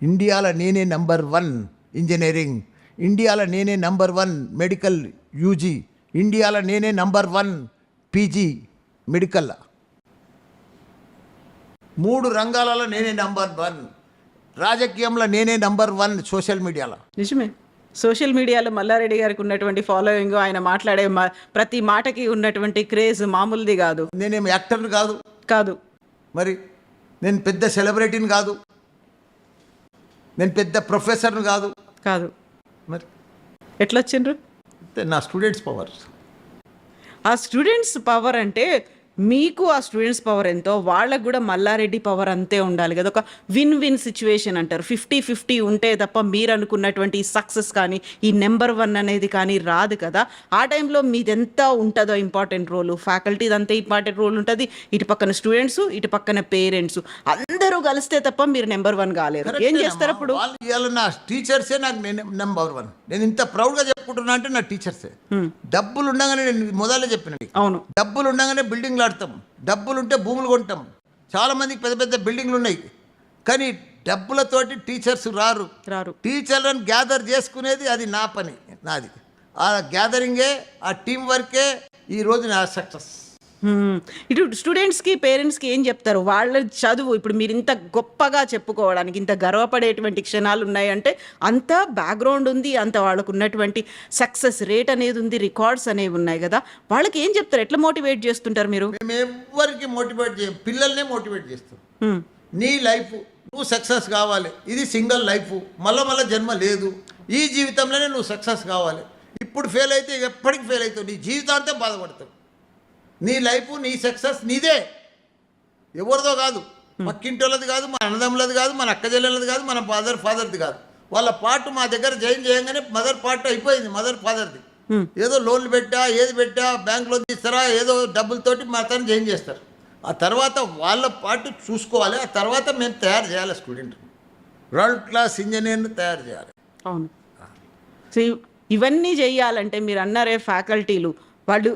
ఇండియాలో నేనే నంబర్ 1 ఇంజనీరింగ్, ఇండియాలో నేనే నంబర్ 1 మెడికల్ UG, ఇండియాలో నేనే నంబర్ 1 పీజీ మెడికల్లో, 3 రంగాలలో నేనే నంబర్ 1, రాజకీయంలో నేనే నంబర్ 1 సోషల్ మీడియాలో. నిజమే. సోషల్ మీడియాలో మల్లారెడ్డి గారికి ఉన్నటువంటి ఫాలోయింగ్, ఆయన మాట్లాడే ప్రతి మాటకి ఉన్నటువంటి క్రేజ్ మామూలుది కాదు. నేనేం యాక్టర్ని కాదు, కాదు మరి నేను పెద్ద సెలబ్రిటీని కాదు, నేను పెద్ద ప్రొఫెసర్ని కాదు, కాదు. మరి ఎట్లా వచ్చిండ్రు? నా స్టూడెంట్స్ పవర్. ఆ స్టూడెంట్స్ పవర్ అంటే మీకు ఆ స్టూడెంట్స్ పవర్ ఎంతో వాళ్ళకు కూడా మల్లారెడ్డి పవర్ అంతే ఉండాలి కదా. ఒక విన్ విన్ సిచ్యువేషన్ అంటారు. 50-50 ఉంటే తప్ప మీరు అనుకున్నటువంటి సక్సెస్ కానీ ఈ నెంబర్ 1 అనేది కానీ రాదు కదా. ఆ టైంలో మీదెంత ఉంటుందో ఇంపార్టెంట్ రోల్, ఫ్యాకల్టీది అంతే ఇంపార్టెంట్ రోల్ ఉంటుంది. ఇటు పక్కన స్టూడెంట్స్, ఇటు పక్కన పేరెంట్స్ అందరూ కలిస్తే తప్ప మీరు నెంబర్ 1 కాలేరు. ఏం చేస్తారు అప్పుడు? వాళ్ళు నా టీచర్సే నాకు నెంబర్ 1. నేను ఇంత ప్రౌడ్గా చెప్పుకుంటున్నా అంటే నా టీచర్సే. డబ్బులు ఉండగానే, నేను మొదలే చెప్పిన, అవును, డబ్బులు ఉండగానే బిల్డింగ్లు ఆడతాం, డబ్బులు ఉంటే భూములు కొంటాం. చాలా మందికి పెద్ద పెద్ద బిల్డింగ్లు ఉన్నాయి, కానీ డబ్బులతోటి టీచర్స్ రారు. టీచర్లను గ్యాదర్ చేసుకునేది అది నా పని, నాది. ఆ గ్యాదరింగే, ఆ టీం వర్కే ఈరోజు నా సక్సెస్. ఇటు స్టూడెంట్స్కి పేరెంట్స్కి ఏం చెప్తారు? వాళ్ళ చదువు ఇప్పుడు మీరు ఇంత గొప్పగా చెప్పుకోవడానికి, ఇంత గర్వపడేటువంటి క్షణాలు ఉన్నాయంటే అంత బ్యాక్గ్రౌండ్ ఉంది, అంత వాళ్ళకు ఉన్నటువంటి సక్సెస్ రేట్ అనేది ఉంది, రికార్డ్స్ అనేవి ఉన్నాయి కదా. వాళ్ళకి ఏం చెప్తారు? ఎట్లా మోటివేట్ చేస్తుంటారు మీరు? మేము ఎవరికి మోటివేట్ చేయం, పిల్లల్నే మోటివేట్ చేస్తాం. నీ లైఫ్ నువ్వు సక్సెస్ కావాలి, ఇది సింగిల్ లైఫ్, మళ్ళీ జన్మ లేదు, ఈ జీవితంలోనే నువ్వు సక్సెస్ కావాలి. ఇప్పుడు ఫెయిల్ అయితే ఎప్పటికి ఫెయిల్ అవుతావు, నీ జీవితాంతం బాధపడతావు. నీ లైఫ్, నీ సక్సెస్ నీదే, ఎవరిదో కాదు, పక్కింటోళ్ళది కాదు, మన అన్నదమ్ములది కాదు, మన అక్క చెల్లెలది కాదు, మన ఫాదర్ది కాదు. వాళ్ళ పార్ట్ మా దగ్గర జాయిన్ చేయగానే మదర్ పార్ట్ అయిపోయింది, మదర్ ఫాదర్ది. ఏదో లోన్లు పెట్టా, ఏది పెట్టా, బ్యాంక్ లోన్ తీస్తారా, ఏదో డబ్బులతోటి మా తను జాయిన్ చేస్తారు. ఆ తర్వాత వాళ్ళ పార్ట్ చూసుకోవాలి. ఆ తర్వాత మేము తయారు చేయాలి స్టూడెంట్, వరల్డ్ క్లాస్ ఇంజనీర్ని తయారు చేయాలి. అవును. సో ఇవన్నీ చేయాలంటే మీరు అన్నారే ఫ్యాకల్టీలు, వాళ్ళు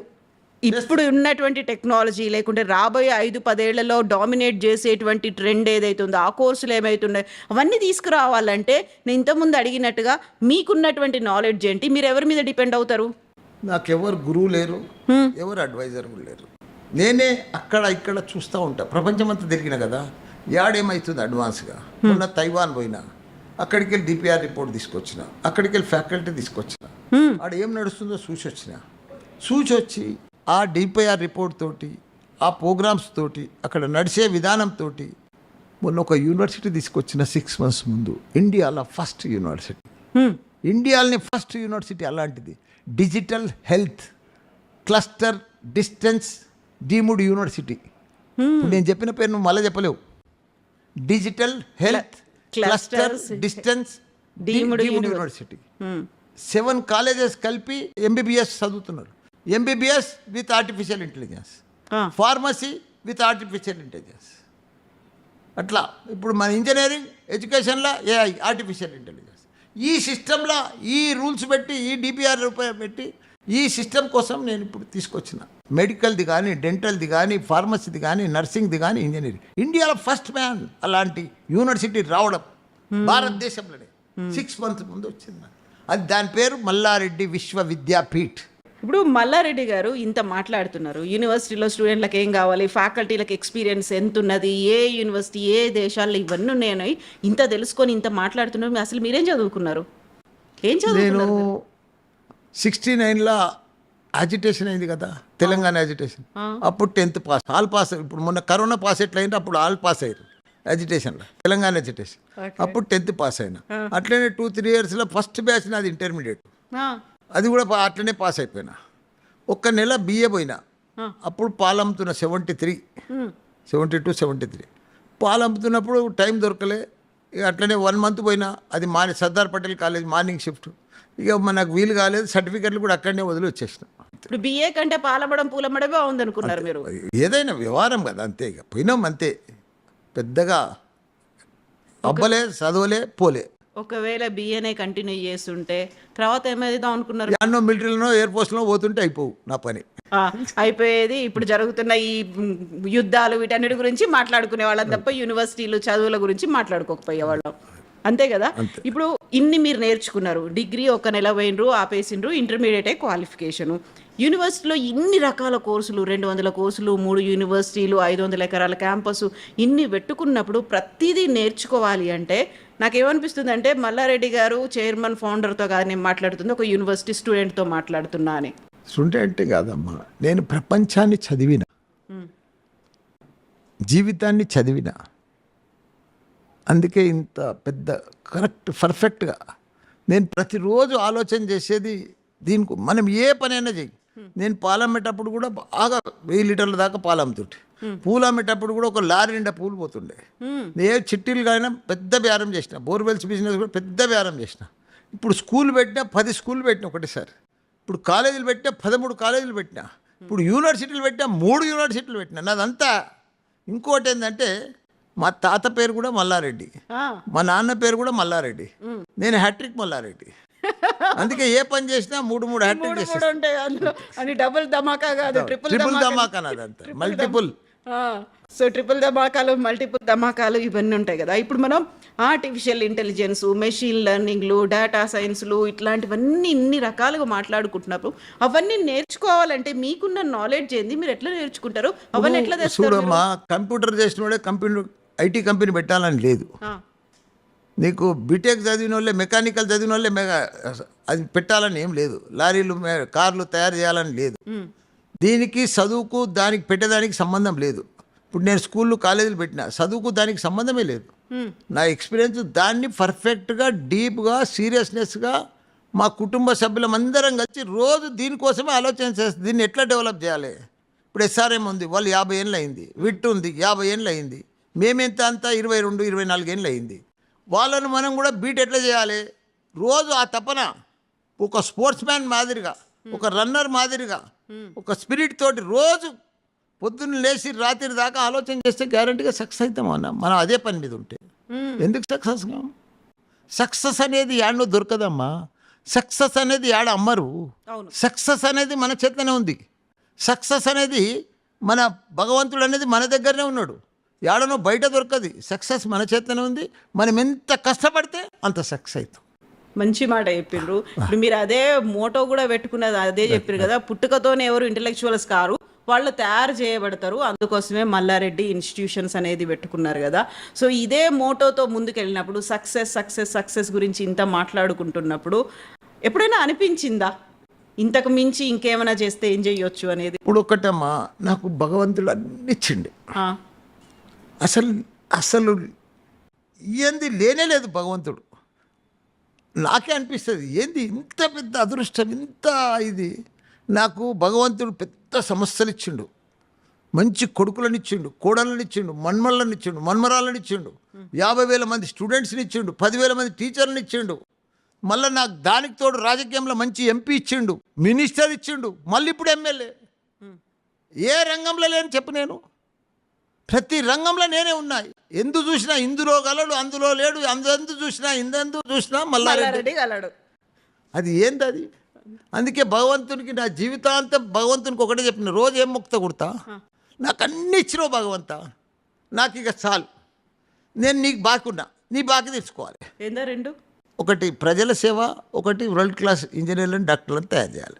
ఇప్పుడు ఉన్నటువంటి టెక్నాలజీ లేకుంటే రాబోయే 5-10 ఏళ్లలో డామినేట్ చేసేటువంటి ట్రెండ్ ఏదైతే ఉందో, ఆ కోర్సులు ఏమైతున్నాయి అవన్నీ తీసుకురావాలంటే నేను ఇంతకుముందు అడిగినట్టుగా మీకున్నటువంటి నాలెడ్జ్ ఏంటి? మీరు ఎవరి మీద డిపెండ్ అవుతారు? నాకెవరు గురువు లేరు, ఎవరు అడ్వైజర్ లేరు. నేనే అక్కడ ఇక్కడ చూస్తూ ఉంటా. ప్రపంచం అంతా తిరిగిన కదా, యాడేమవుతుంది అడ్వాన్స్గా. మొన్న తైవాన్ పోయినా, అక్కడికి వెళ్ళి డిపిఆర్ రిపోర్ట్ తీసుకొచ్చిన, అక్కడికి వెళ్ళి ఫ్యాకల్టీ తీసుకొచ్చిన, ఆడ ఏం నడుస్తుందో చూసొచ్చి ఆ డిపిఆర్ రిపోర్ట్ తోటి, ఆ ప్రోగ్రామ్స్ తోటి, అక్కడ నడిచే విధానంతో మొన్న ఒక యూనివర్సిటీ తీసుకొచ్చిన 6 months ముందు. ఇండియాలో ఫస్ట్ యూనివర్సిటీ, ఇండియాలోనే ఫస్ట్ యూనివర్సిటీ అలాంటిది. Digital health cluster distance deemed university. నేను చెప్పిన పేరు నువ్వు మళ్ళీ చెప్పలేవు. Digital health cluster distance deemed university. 7 colleges కలిపి MBBS చదువుతున్నారు. MBBS with artificial intelligence, pharmacy with artificial intelligence. అట్లా ఇప్పుడు మన ఇంజనీరింగ్ ఎడ్యుకేషన్లో AI ఆర్టిఫిషియల్ ఇంటెలిజెన్స్. ఈ సిస్టంలో ఈ రూల్స్ పెట్టి, ఈ డిపిఆర్ పెట్టి, ఈ సిస్టమ్ కోసం నేను ఇప్పుడు తీసుకొచ్చిన. మెడికల్ది కానీ, డెంటల్ది కానీ, ఫార్మసీది కానీ, నర్సింగ్ది కానీ, ఇంజనీరింగ్. ఇండియాలో ఫస్ట్ మ్యాన్ అలాంటి యూనివర్సిటీ రావడం భారతదేశంలోనే 6 months ముందు వచ్చింది. అది దాని పేరు మల్లారెడ్డి విశ్వవిద్యాపీఠ్. ఇప్పుడు మల్లారెడ్డి గారు ఇంత మాట్లాడుతున్నారు, యూనివర్సిటీలో స్టూడెంట్లకు ఏం కావాలి, ఫ్యాకల్టీలకు ఎక్స్పీరియన్స్ ఎంత ఉన్నది, ఏ యూనివర్సిటీ ఏ దేశాల్లో ఇవన్నీ ఉన్నాయి, ఇంత తెలుసుకొని ఇంత మాట్లాడుతున్నారు. అసలు మీరేం చదువుకున్నారు? ఏం చదువుకున్నారు? నేను 69లో అజిటేషన్ అయింది కదా, తెలంగాణ అజిటేషన్. అప్పుడు 10th పాస్, ఆల్ పాస్. ఇప్పుడు మొన్న కరోనా పాస్ ఎట్లయింది, అప్పుడు ఆల్ పాస్ అయ్యారు అజిటేషన్లో, తెలంగాణ అజిటేషన్. అప్పుడు 10th పాస్ అయినా. అట్లనే 2-3 yearsలో ఫస్ట్ బ్యాచ్ నాది ఇంటర్మీడియట్, అది కూడా అట్లనే పాస్ అయిపోయినా. 1 నెల BA పోయినా. అప్పుడు పాలు అమ్ముతున్నా 72, 73 పాలు అమ్ముతున్నప్పుడు టైం దొరకలే. ఇక అట్లనే 1 month పోయినా. అది Sardar Patel college morning shift. ఇక మనకు వీలు కాలేదు, సర్టిఫికెట్లు కూడా అక్కడనే వదిలి వచ్చేసిన. ఇప్పుడు BA కంటే పాలమ్మడం పూలమ్మడమే బాగుంది అనుకున్నారు మీరు? ఏదైనా వ్యవహారం కదా, అంతే. ఇక పోయినాం అంతే, పెద్దగా అబ్బలే, చదవలే, పోలే. ఒకవేళ BAనే కంటిన్యూ చేస్తుంటే తర్వాత ఏమైందాం అనుకున్నారు? యాన్నో మిలిటరీలోనో ఎయిర్ ఫోర్స్లో పోతుంటే అయిపోవు నా పని, అయిపోయేది. ఇప్పుడు జరుగుతున్న ఈ యుద్ధాలు వీటన్నిటి గురించి మాట్లాడుకునే వాళ్ళం తప్ప యూనివర్సిటీలు చదువుల గురించి మాట్లాడుకోకపోయేవాళ్ళం. అంతే కదా. ఇప్పుడు ఇన్ని మీరు నేర్చుకున్నారు, డిగ్రీ ఒక నెల పోయినరు, ఆపేసిండ్రు, ఇంటర్మీడియట్ క్వాలిఫికేషను, యూనివర్సిటీలో ఇన్ని రకాల కోర్సులు, 200 కోర్సులు, 3 యూనివర్సిటీలు, 500 ఎకరాల క్యాంపస్, ఇన్ని పెట్టుకున్నప్పుడు ప్రతిదీ నేర్చుకోవాలి అంటే నాకేమనిపిస్తుంది అంటే మల్లారెడ్డి గారు చైర్మన్ ఫౌండర్తో కాదు నేను మాట్లాడుతుంది, ఒక యూనివర్సిటీ స్టూడెంట్తో మాట్లాడుతున్నా అని. స్టూడెంట్ కాదమ్మా, నేను ప్రపంచాన్ని చదివిన, జీవితాన్ని చదివిన, అందుకే ఇంత పెద్ద కరెక్ట్ పర్ఫెక్ట్గా నేను ప్రతిరోజు ఆలోచన చేసేది దీనికి. మనం ఏ పనైనా చెయ్యి, నేను పాలు అమ్మేటప్పుడు కూడా బాగా 1000 లీటర్ల దాకా పాలు అమ్ముతుంటే, పూలు అమ్మేటప్పుడు కూడా ఒక లారీ నిండా పూలు పోతుండే. ఏ చిట్టీలు కానీ పెద్ద బేరం చేసిన, బోర్వెల్స్ బిజినెస్ కూడా పెద్ద బేరం చేసిన. ఇప్పుడు స్కూల్ పెట్టినా 10 స్కూల్ పెట్టినా ఒకటేసారి, ఇప్పుడు కాలేజీలు పెట్టినా 13 కాలేజీలు పెట్టినా, ఇప్పుడు యూనివర్సిటీలు పెట్టినా 3 యూనివర్సిటీలు పెట్టినా. నాదంతా ఇంకోటి ఏంటంటే మా తాత పేరు కూడా మల్లారెడ్డి, మా నాన్న పేరు కూడా మల్లారెడ్డి, నేను హ్యాట్రిక్ మల్లారెడ్డి. అందుకే ఏ పని చేసినా 3 హ్యాట్రిక్ చేసి డబుల్ ధమాకా కాదు, ట్రిపుల్ ధమాకా నాదంతా, మల్టిపుల్. సో ట్రిపుల్ ధమాకాలు, మల్టిపుల్ ధమాకాలు ఇవన్నీ ఉంటాయి కదా. ఇప్పుడు మనం ఆర్టిఫిషియల్ ఇంటెలిజెన్స్, మెషిన్ లెర్నింగ్లు, డేటా సైన్స్లు, ఇట్లాంటివన్నీ ఇన్ని రకాలుగా మాట్లాడుకుంటున్నప్పుడు అవన్నీ నేర్చుకోవాలంటే మీకున్న నాలెడ్జ్ ఏంది, మీరు ఎట్లా నేర్చుకుంటారు, అవన్నీ ఎట్లా తెస్తారు? చూడమ్మా, కంప్యూటర్ చేసిన వాడే కంప్యూటర్ ఐటీ కంపెనీ పెట్టాలని లేదు. నీకు బీటెక్ చదివిన వాళ్ళే, మెకానికల్ చదివిన వాళ్ళే అది పెట్టాలని ఏం లేదు. లారీలు, కార్లు తయారు చేయాలని లేదు. దీనికి చదువుకు దానికి పెట్టేదానికి సంబంధం లేదు. ఇప్పుడు నేను స్కూళ్ళు కాలేజీలు పెట్టినా, చదువుకు దానికి సంబంధమే లేదు. నా ఎక్స్పీరియన్స్ దాన్ని పర్ఫెక్ట్గా, డీప్గా, సీరియస్నెస్గా మా కుటుంబ సభ్యులందరం కలిసి రోజు దీనికోసమే ఆలోచన చేస్తుంది, దీన్ని ఎట్లా డెవలప్ చేయాలి. ఇప్పుడు ఎస్ఆర్ఎం ఉంది, వాళ్ళు 50 ఏళ్ళు అయింది. విట్ ఉంది, 50 ఏళ్ళు అయింది. మేమెంత అంతా 22, 24 ఏళ్ళు అయింది. వాళ్ళను మనం కూడా బీట్ ఎట్లా చేయాలి, రోజు ఆ తపన ఒక స్పోర్ట్స్ మ్యాన్ మాదిరిగా, ఒక రన్నర్ మాదిరిగా, ఒక స్పిరిట్ తోటి రోజు పొద్దున్న లేచి రాత్రి దాకా ఆలోచన చేస్తే గ్యారంటీగా సక్సెస్ అవుతాం అన్న. మనం అదే పని మీద ఉంటే ఎందుకు సక్సెస్ కాం? సక్సెస్ అనేది యాడనో దొరకదమ్మా. సక్సెస్ అనేది యాడ అమ్మరు. సక్సెస్ అనేది మన చేతనే ఉంది. సక్సెస్ అనేది మన భగవంతుడు అనేది మన దగ్గరనే ఉన్నాడు, యాడనో బయట దొరకది. సక్సెస్ మన చేతనే ఉంది. మనం ఎంత కష్టపడితే అంత సక్సెస్ అవుతాం. మంచి మాట చెప్పిండ్రు. ఇప్పుడు మీరు అదే మోటో కూడా పెట్టుకున్నది అదే చెప్పారు కదా, పుట్టుకతోనే ఎవరు ఇంటెలెక్చువల్స్ కారు, వాళ్ళు తయారు చేయబడతారు. అందుకోసమే మల్లారెడ్డి ఇన్స్టిట్యూషన్స్ అనేది పెట్టుకున్నారు కదా. సో ఇదే మోటోతో ముందుకెళ్ళినప్పుడు సక్సెస్ సక్సెస్ సక్సెస్ గురించి ఇంత మాట్లాడుకుంటున్నప్పుడు ఎప్పుడైనా అనిపించిందా ఇంతకు మించి ఇంకేమైనా చేస్తే ఏం చేయొచ్చు అనేది? ఇప్పుడు ఒకటమ్మా, నాకు భగవంతుడు అన్ని ఇచ్చిండు. అసలు అసలు ఏంది లేనే లేదు భగవంతుడు. నాకే అనిపిస్తుంది ఏంది ఇంత పెద్ద అదృష్టం, ఇంత ఇది. నాకు భగవంతుడు పెద్ద సమస్యలు ఇచ్చిండు, మంచి కొడుకులను ఇచ్చిండు, కోడళ్ళని ఇచ్చిండు, మన్మళ్ళని ఇచ్చిండు, మన్మరాళ్ళని ఇచ్చిండు, 50,000 మంది స్టూడెంట్స్ని ఇచ్చిండు, 10,000 మంది టీచర్లను ఇచ్చిండు. మళ్ళీ నాకు దానికి తోడు రాజకీయంలో మంచి ఎంపీ ఇచ్చిండు, మినిస్టర్ ఇచ్చిండు, మళ్ళీ ఇప్పుడు ఎమ్మెల్యే. ఏ రంగంలో లేని చెప్పు, నేను ప్రతి రంగంలో నేనే ఉన్నాయి. ఎందు చూసినా ఇందులో గలడు, అందులో లేడు, అందు చూసినా ఇందు చూసినా మల్లారెడ్డి గలడు. అది ఏంది అది? అందుకే భగవంతునికి నా జీవితాంతం భగవంతునికి ఒకటే చెప్పిన, రోజు ఏం ముక్త కుడతా, నాకు అన్ని ఇచ్చినావు భగవంత, నాకు ఇక చాలు, నేను నీకు బాకున్నా, నీ బాకి తీసుకోవాలి. ఏందా రెండు? ఒకటి ప్రజల సేవ, ఒకటి వరల్డ్ క్లాస్ ఇంజనీర్లను, డాక్టర్లను తయారు చేయాలి.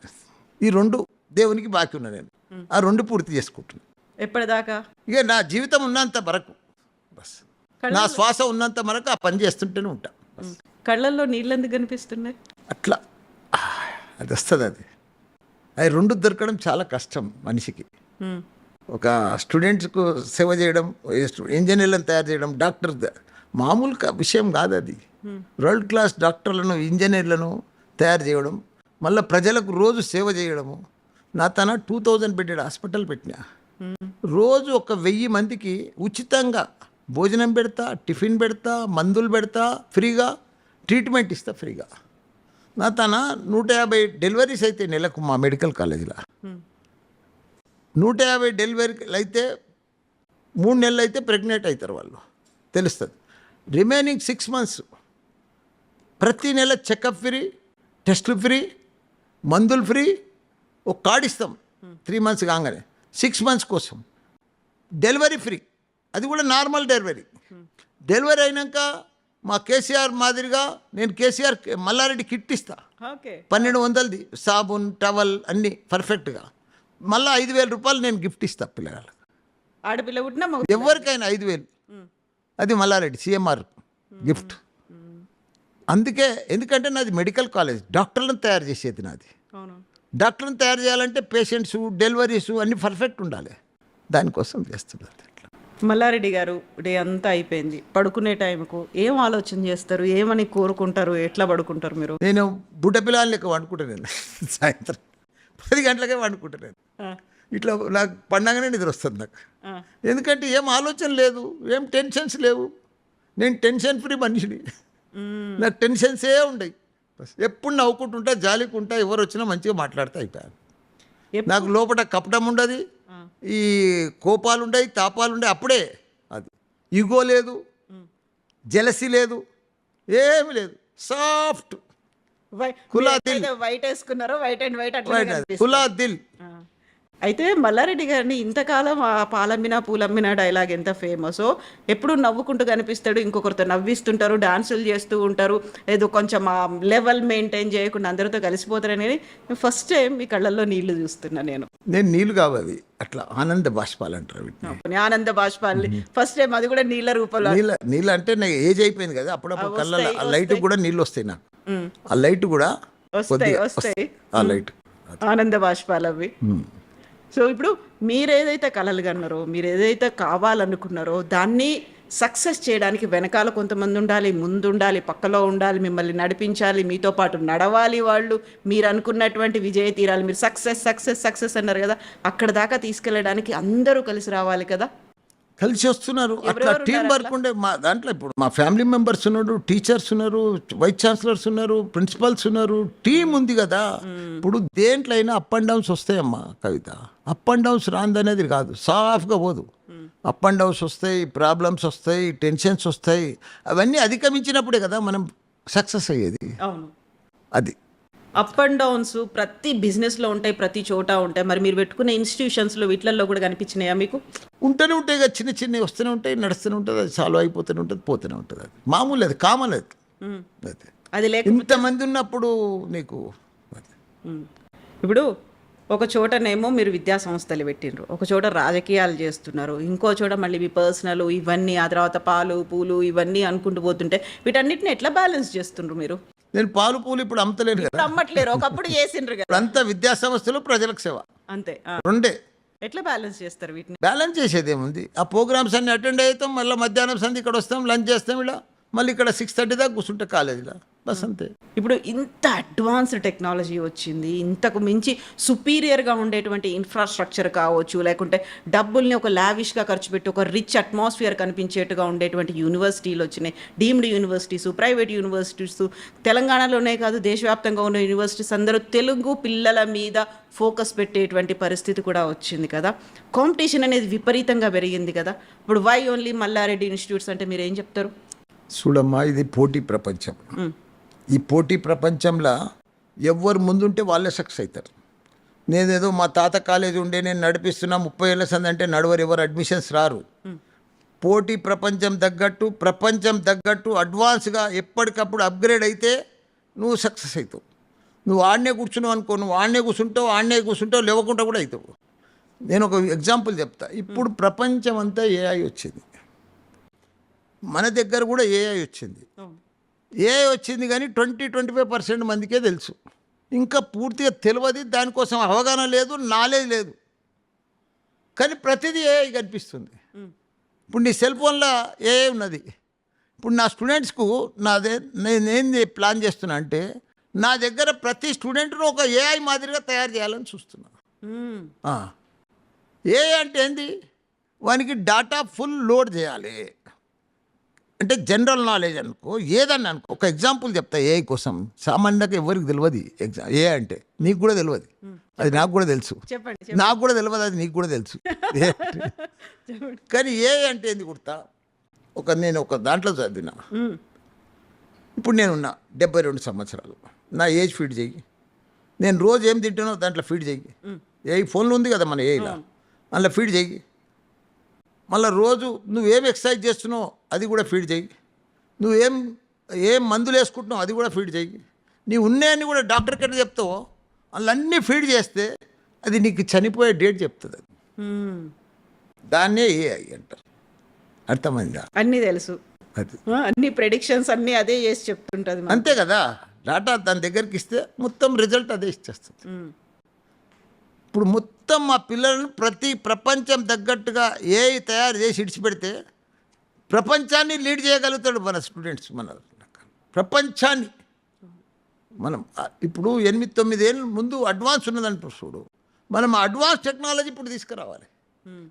ఈ 2 దేవునికి బాకి ఉన్నా. నేను ఆ 2 పూర్తి చేసుకుంటున్నాను. ఎప్పటిదాకా? ఇక నా జీవితం ఉన్నంత వరకు, బస్ నా శ్వాస ఉన్నంత వరకు ఆ పని చేస్తుంటేనే ఉంటా. కళ్ళల్లో నీళ్ళు ఎందుకు కనిపిస్తున్నాయి? అట్లా అది వస్తుంది. అది 2 దొరకడం చాలా కష్టం మనిషికి. ఒక స్టూడెంట్స్కు సేవ చేయడం, ఇంజనీర్లను తయారు చేయడం, డాక్టర్ మామూలు విషయం కాదు అది. వరల్డ్ క్లాస్ డాక్టర్లను, ఇంజనీర్లను తయారు చేయడం, మళ్ళీ ప్రజలకు రోజు సేవ చేయడము. నా తన 2000 బెడ్డెడ్ హాస్పిటల్ పెట్టినా, రోజు 1000 మందికి ఉచితంగా భోజనం పెడతా, టిఫిన్ పెడతా, మందులు పెడతా, ఫ్రీగా ట్రీట్మెంట్ ఇస్తా ఫ్రీగా. నా తన 150 డెలివరీస్ అయితే నెలకు మా మెడికల్ కాలేజీలో. 150 డెలివరీలు అయితే 3 నెలలు అయితే ప్రెగ్నెంట్ అవుతారు వాళ్ళు, తెలుస్తుంది. రిమైనింగ్ 6 మంత్స్ ప్రతి నెల చెకప్ ఫ్రీ, టెస్టులు ఫ్రీ, మందులు ఫ్రీ. ఒక కార్డు ఇస్తాం 3 మంత్స్ కాగానే, 6 మంత్స్ కోసం డెలివరీ ఫ్రీ. అది కూడా నార్మల్ డెలివరీ. డెలివరీ అయినాక మా కేసీఆర్ మాదిరిగా నేను కేసీఆర్ మల్లారెడ్డి కిట్ ఇస్తా, ఓకే 1200ది సాబున్ టవల్ అన్నీ పర్ఫెక్ట్గా. మళ్ళీ 5,000 రూపాయలు నేను గిఫ్ట్ ఇస్తా పిల్లగాళ్ళకి. ఆడపిల్ల పుట్టినా ఎవరికైనా 5,000, అది మల్లారెడ్డి సిఎంఆర్ గిఫ్ట్. అందుకే, ఎందుకంటే నాది మెడికల్ కాలేజ్, డాక్టర్లను తయారు చేసేది నాది. అవును. డాక్టర్లను తయారు చేయాలంటే పేషెంట్స్, డెలివరీస్ అన్నీ పర్ఫెక్ట్ ఉండాలి, దానికోసం చేస్తున్నారు. మల్లారెడ్డి గారు, డే అంతా అయిపోయింది, పడుకునే టైంకు ఏం ఆలోచన చేస్తారు, ఏమని కోరుకుంటారు, ఎట్లా పడుకుంటారు మీరు? నేను బుడ్డ పిల్లల లెక్క వండుకుంటాను. నేను సాయంత్రం 10 గంటలకే వండుకుంటాను. నేను ఇట్లా నాకు పండగనే నిద్ర వస్తుంది నాకు. ఎందుకంటే ఏం ఆలోచన లేదు, ఏం టెన్షన్స్ లేవు. నేను టెన్షన్ ఫ్రీ మనిషిని. నాకు టెన్షన్సే ఉండయి. ఎప్పుడు నవ్వుకుంటుంటా, జాలికుంటా, ఎవరు వచ్చినా మంచిగా మాట్లాడితే అయిపోయాను. నాకు లోపల కపటం ఉండదు, ఈ కోపాలు ఉండయి, తాపాలు ఉండయి. అప్పుడే అది ఈగో లేదు, జెలసీ లేదు, ఏమి లేదు. సాఫ్ట్ కులా దిల్, వైట్ వేసుకున్నారో, వైట్ అండ్ వైట్ కులా దిల్. అయితే మల్లారెడ్డి గారిని ఇంతకాలం ఆ పాలమ్మినా పూలమ్మినా డైలాగ్ ఎంత ఫేమసో, ఎప్పుడు నవ్వుకుంటూ కనిపిస్తాడు, ఇంకొకరితో నవ్విస్తుంటారు, డాన్సులు చేస్తూ ఉంటారు, ఏదో కొంచెం ఆ లెవెల్ మెయింటైన్ చేయకుండా అందరితో కలిసిపోతారని ఫస్ట్ టైం మీ కళ్ళల్లో నీళ్లు చూస్తున్నా నేను. నీళ్ళు కావాలి, అట్లా ఆనంద బాష్పాలు అంటారు వీటిని. ఆనంద బాష్పాలు ఫస్ట్ టైం, అది కూడా నీళ్ళ రూపంలో. నీళ్ళు అంటే నాకు ఏజ్ అయిపోయింది కదా, అప్పుడప్పుడు కళ్ళ ఆ లైట్ కూడా నీళ్ళు వస్తాయి నాకు. ఆ లైట్ కూడా వస్తాయి ఆ లైట్ ఆనంద బాష్పాలు అవి. సో ఇప్పుడు మీరు ఏదైతే కలలు కన్నారో, మీరు ఏదైతే కావాలనుకున్నారో, దాన్ని సక్సెస్ చేయడానికి వెనకాల కొంతమంది ఉండాలి, ముందు ఉండాలి, పక్కలో ఉండాలి, మిమ్మల్ని నడిపించాలి, మీతో పాటు నడవాలి వాళ్ళు. మీరు అనుకున్నటువంటి విజయ తీరాలి, మీరు సక్సెస్ సక్సెస్ సక్సెస్ అన్నారు కదా, అక్కడ దాకా తీసుకెళ్ళడానికి అందరూ కలిసి రావాలి కదా. కలిసి వస్తున్నారు. అట్లా టీం వర్క్ ఉండే మా దాంట్లో. ఇప్పుడు మా ఫ్యామిలీ మెంబర్స్ ఉన్నారు, టీచర్స్ ఉన్నారు, వైస్ ఛాన్సలర్స్ ఉన్నారు, ప్రిన్సిపల్స్ ఉన్నారు, టీం ఉంది కదా. ఇప్పుడు దేంట్లో అయినా అప్ అండ్ డౌన్స్ వస్తాయమ్మా కవిత. అప్ అండ్ డౌన్స్ రాందనేది కాదు, సాఫ్గా పోదు. అప్ అండ్ డౌన్స్ వస్తాయి, ప్రాబ్లమ్స్ వస్తాయి, టెన్షన్స్ వస్తాయి. అవన్నీ అధిగమించినప్పుడే కదా మనం సక్సెస్ అయ్యేది. అవును, అది అప్ అండ్ డౌన్స్ ప్రతి బిజినెస్లో ఉంటాయి, ప్రతి చోట ఉంటాయి. మరి మీరు పెట్టుకునే ఇన్స్టిట్యూషన్స్లో వీటిల్లో కూడా కనిపించినాయా మీకు? ఉంటూనే ఉంటాయి కదా, చిన్న చిన్నవి వస్తూనే ఉంటాయి, నడుస్తూనే ఉంటుంది, అది సాల్వ్ అయిపోతూనే ఉంటుంది, పోతూనే ఉంటుంది. అది మామూలు, అది కామన్. అది అది లేక ఇంతమంది ఉన్నప్పుడు నీకు. ఇప్పుడు ఒక చోటనేమో మీరు విద్యా సంస్థలు పెట్టిండ్రు, ఒక చోట రాజకీయాలు చేస్తున్నారు, ఇంకో చోట మళ్ళీ మీ పర్సనల్ ఇవన్నీ, ఆ తర్వాత పాలు పూలు ఇవన్నీ అనుకుంటూ పోతుంటే వీటన్నిటిని ఎట్లా బ్యాలెన్స్ చేస్తుండ్రు మీరు? నేను పాలు పూలు ఇప్పుడు అమ్మతలేను కదా, అమ్మట్లేరు, ఒకప్పుడు చేసిండ్రు కదా. అంతా విద్యా సంస్థలు, ప్రజలకు సేవ, అంతే. రెండే. ఎట్లా బ్యాలెన్స్ చేస్తారు వీటిని? బ్యాలెన్స్ చేసేది ఏముంది, ఆ ప్రోగ్రామ్స్ అన్ని అటెండ్ అవుతాం, మళ్ళీ మధ్యాహ్నం సంధి ఇక్కడ వస్తాం, లంచ్ చేస్తాం, ఇలా మళ్ళీ ఇక్కడ 6:30 దాకా కూర్చుంటే కాలేజీలో, బస్ అంతే. ఇప్పుడు ఇంత అడ్వాన్స్డ్ టెక్నాలజీ వచ్చింది, ఇంతకు మించి సుపీరియర్గా ఉండేటువంటి ఇన్ఫ్రాస్ట్రక్చర్ కావచ్చు, లేకుంటే డబ్బుల్ని ఒక లావిష్గా ఖర్చు పెట్టి ఒక రిచ్ అట్మాస్ఫియర్ కనిపించేట్టుగా ఉండేటువంటి యూనివర్సిటీలు వచ్చినాయి. డీమ్డ్ యూనివర్సిటీస్, ప్రైవేట్ యూనివర్సిటీస్, తెలంగాణలోనే కాదు దేశవ్యాప్తంగా ఉన్న యూనివర్సిటీస్ అందరూ తెలుగు పిల్లల మీద ఫోకస్ పెట్టేటువంటి పరిస్థితి కూడా వచ్చింది కదా. కాంపిటీషన్ అనేది విపరీతంగా పెరిగింది కదా. ఇప్పుడు వై ఓన్లీ మల్లారెడ్డి ఇన్స్టిట్యూట్స్ అంటే మీరు ఏం చెప్తారు? చూడమ్మా, ఇది పోటీ ప్రపంచం. ఈ పోటీ ప్రపంచంలో ఎవరు ముందుంటే వాళ్ళే సక్సెస్ అవుతారు. నేనేదో మా తాత కాలేజీ ఉండే నేను నడిపిస్తున్నా 30 ఏళ్ళ సంది అంటే నడవరు, ఎవరు అడ్మిషన్స్ రారు. పోటీ ప్రపంచం తగ్గట్టు అడ్వాన్స్గా ఎప్పటికప్పుడు అప్గ్రేడ్ అయితే నువ్వు సక్సెస్ అవుతావు. నువ్వు ఆడనే కూర్చున్నావు అనుకో, నువ్వు ఆడనే కూర్చుంటావు, లేవకుండా కూడా అవుతావు. నేను ఒక ఎగ్జాంపుల్ చెప్తా. ఇప్పుడు ప్రపంచం అంతా ఏఐ వచ్చింది, మన దగ్గర కూడా ఏఐ వచ్చింది. ఏఐ వచ్చింది కానీ 20-25% మందికే తెలుసు, ఇంకా పూర్తిగా తెలియదు, దానికోసం అవగాహన లేదు, నాలెడ్జ్ లేదు. కానీ ప్రతిదీ ఏఐ కనిపిస్తుంది. ఇప్పుడు నీ సెల్ ఫోన్లో ఏఐ ఉన్నది. ఇప్పుడు నా స్టూడెంట్స్కు నేనేంది ప్లాన్ చేస్తున్నా అంటే, నా దగ్గర ప్రతి స్టూడెంట్ను ఒక ఏఐ మాదిరిగా తయారు చేయాలని చూస్తున్నా. ఏఐ అంటే ఏంది, వానికి డాటా ఫుల్ లోడ్ చేయాలి. అంటే జనరల్ నాలెడ్జ్ అనుకో, ఏదన్నా అనుకో. ఒక ఎగ్జాంపుల్ చెప్తా ఏఐ కోసం. సామాన్యంగా ఎవరికి తెలియదు ఏఐ అంటే, నీకు కూడా తెలియదు, అది నాకు కూడా తెలుసు. నాకు కూడా తెలియదు, అది నీకు కూడా తెలుసు. కానీ ఏఐ అంటే ఏంది గుర్తా? నేను ఒక దాంట్లో చదివినా. ఇప్పుడు నేనున్నా 72 సంవత్సరాలు, నా ఏజ్ ఫీడ్ చెయ్యి, నేను రోజు ఏం తింటానో దాంట్లో ఫీడ్ చెయ్యి. ఏఐ ఫోన్లో ఉంది కదా మన ఏఐలా, అందులో ఫీడ్ చెయ్యి. మళ్ళీ రోజు నువ్వేం ఎక్సర్సైజ్ చేస్తున్నావు అది కూడా ఫీడ్ చెయ్యి. నువ్వేం ఏం మందులు వేసుకుంటున్నావు అది కూడా ఫీడ్ చేయి. నీ ఉన్నాయని కూడా డాక్టర్కి ఎట్లా చెప్తావో వాళ్ళన్నీ ఫీడ్ చేస్తే అది నీకు చనిపోయే డేట్ చెప్తుంది. అది దాన్నే ఏఐ అంటారు. అర్థమైందా? అన్నీ తెలుసు, అది అన్ని ప్రెడిక్షన్స్ అన్నీ అదే చేసి చెప్తుంటుంది మనకి. అంతే కదా. డాటా దాని దగ్గరికి ఇస్తే మొత్తం రిజల్ట్ అదే ఇచ్చేస్తుంది. ఇప్పుడు మొత్తం మా పిల్లలను ప్రతి ప్రపంచం తగ్గట్టుగా ఏఐ తయారు చేసి ఇడిచిపెడితే ప్రపంచాన్ని లీడ్ చేయగలుగుతాడు మన స్టూడెంట్స్. మన ప్రపంచాన్ని మనం ఇప్పుడు 8-9 ఏళ్ళ ముందు అడ్వాన్స్ ఉన్నదంటారు చూడు. మనం అడ్వాన్స్ టెక్నాలజీ ఇప్పుడు తీసుకురావాలి.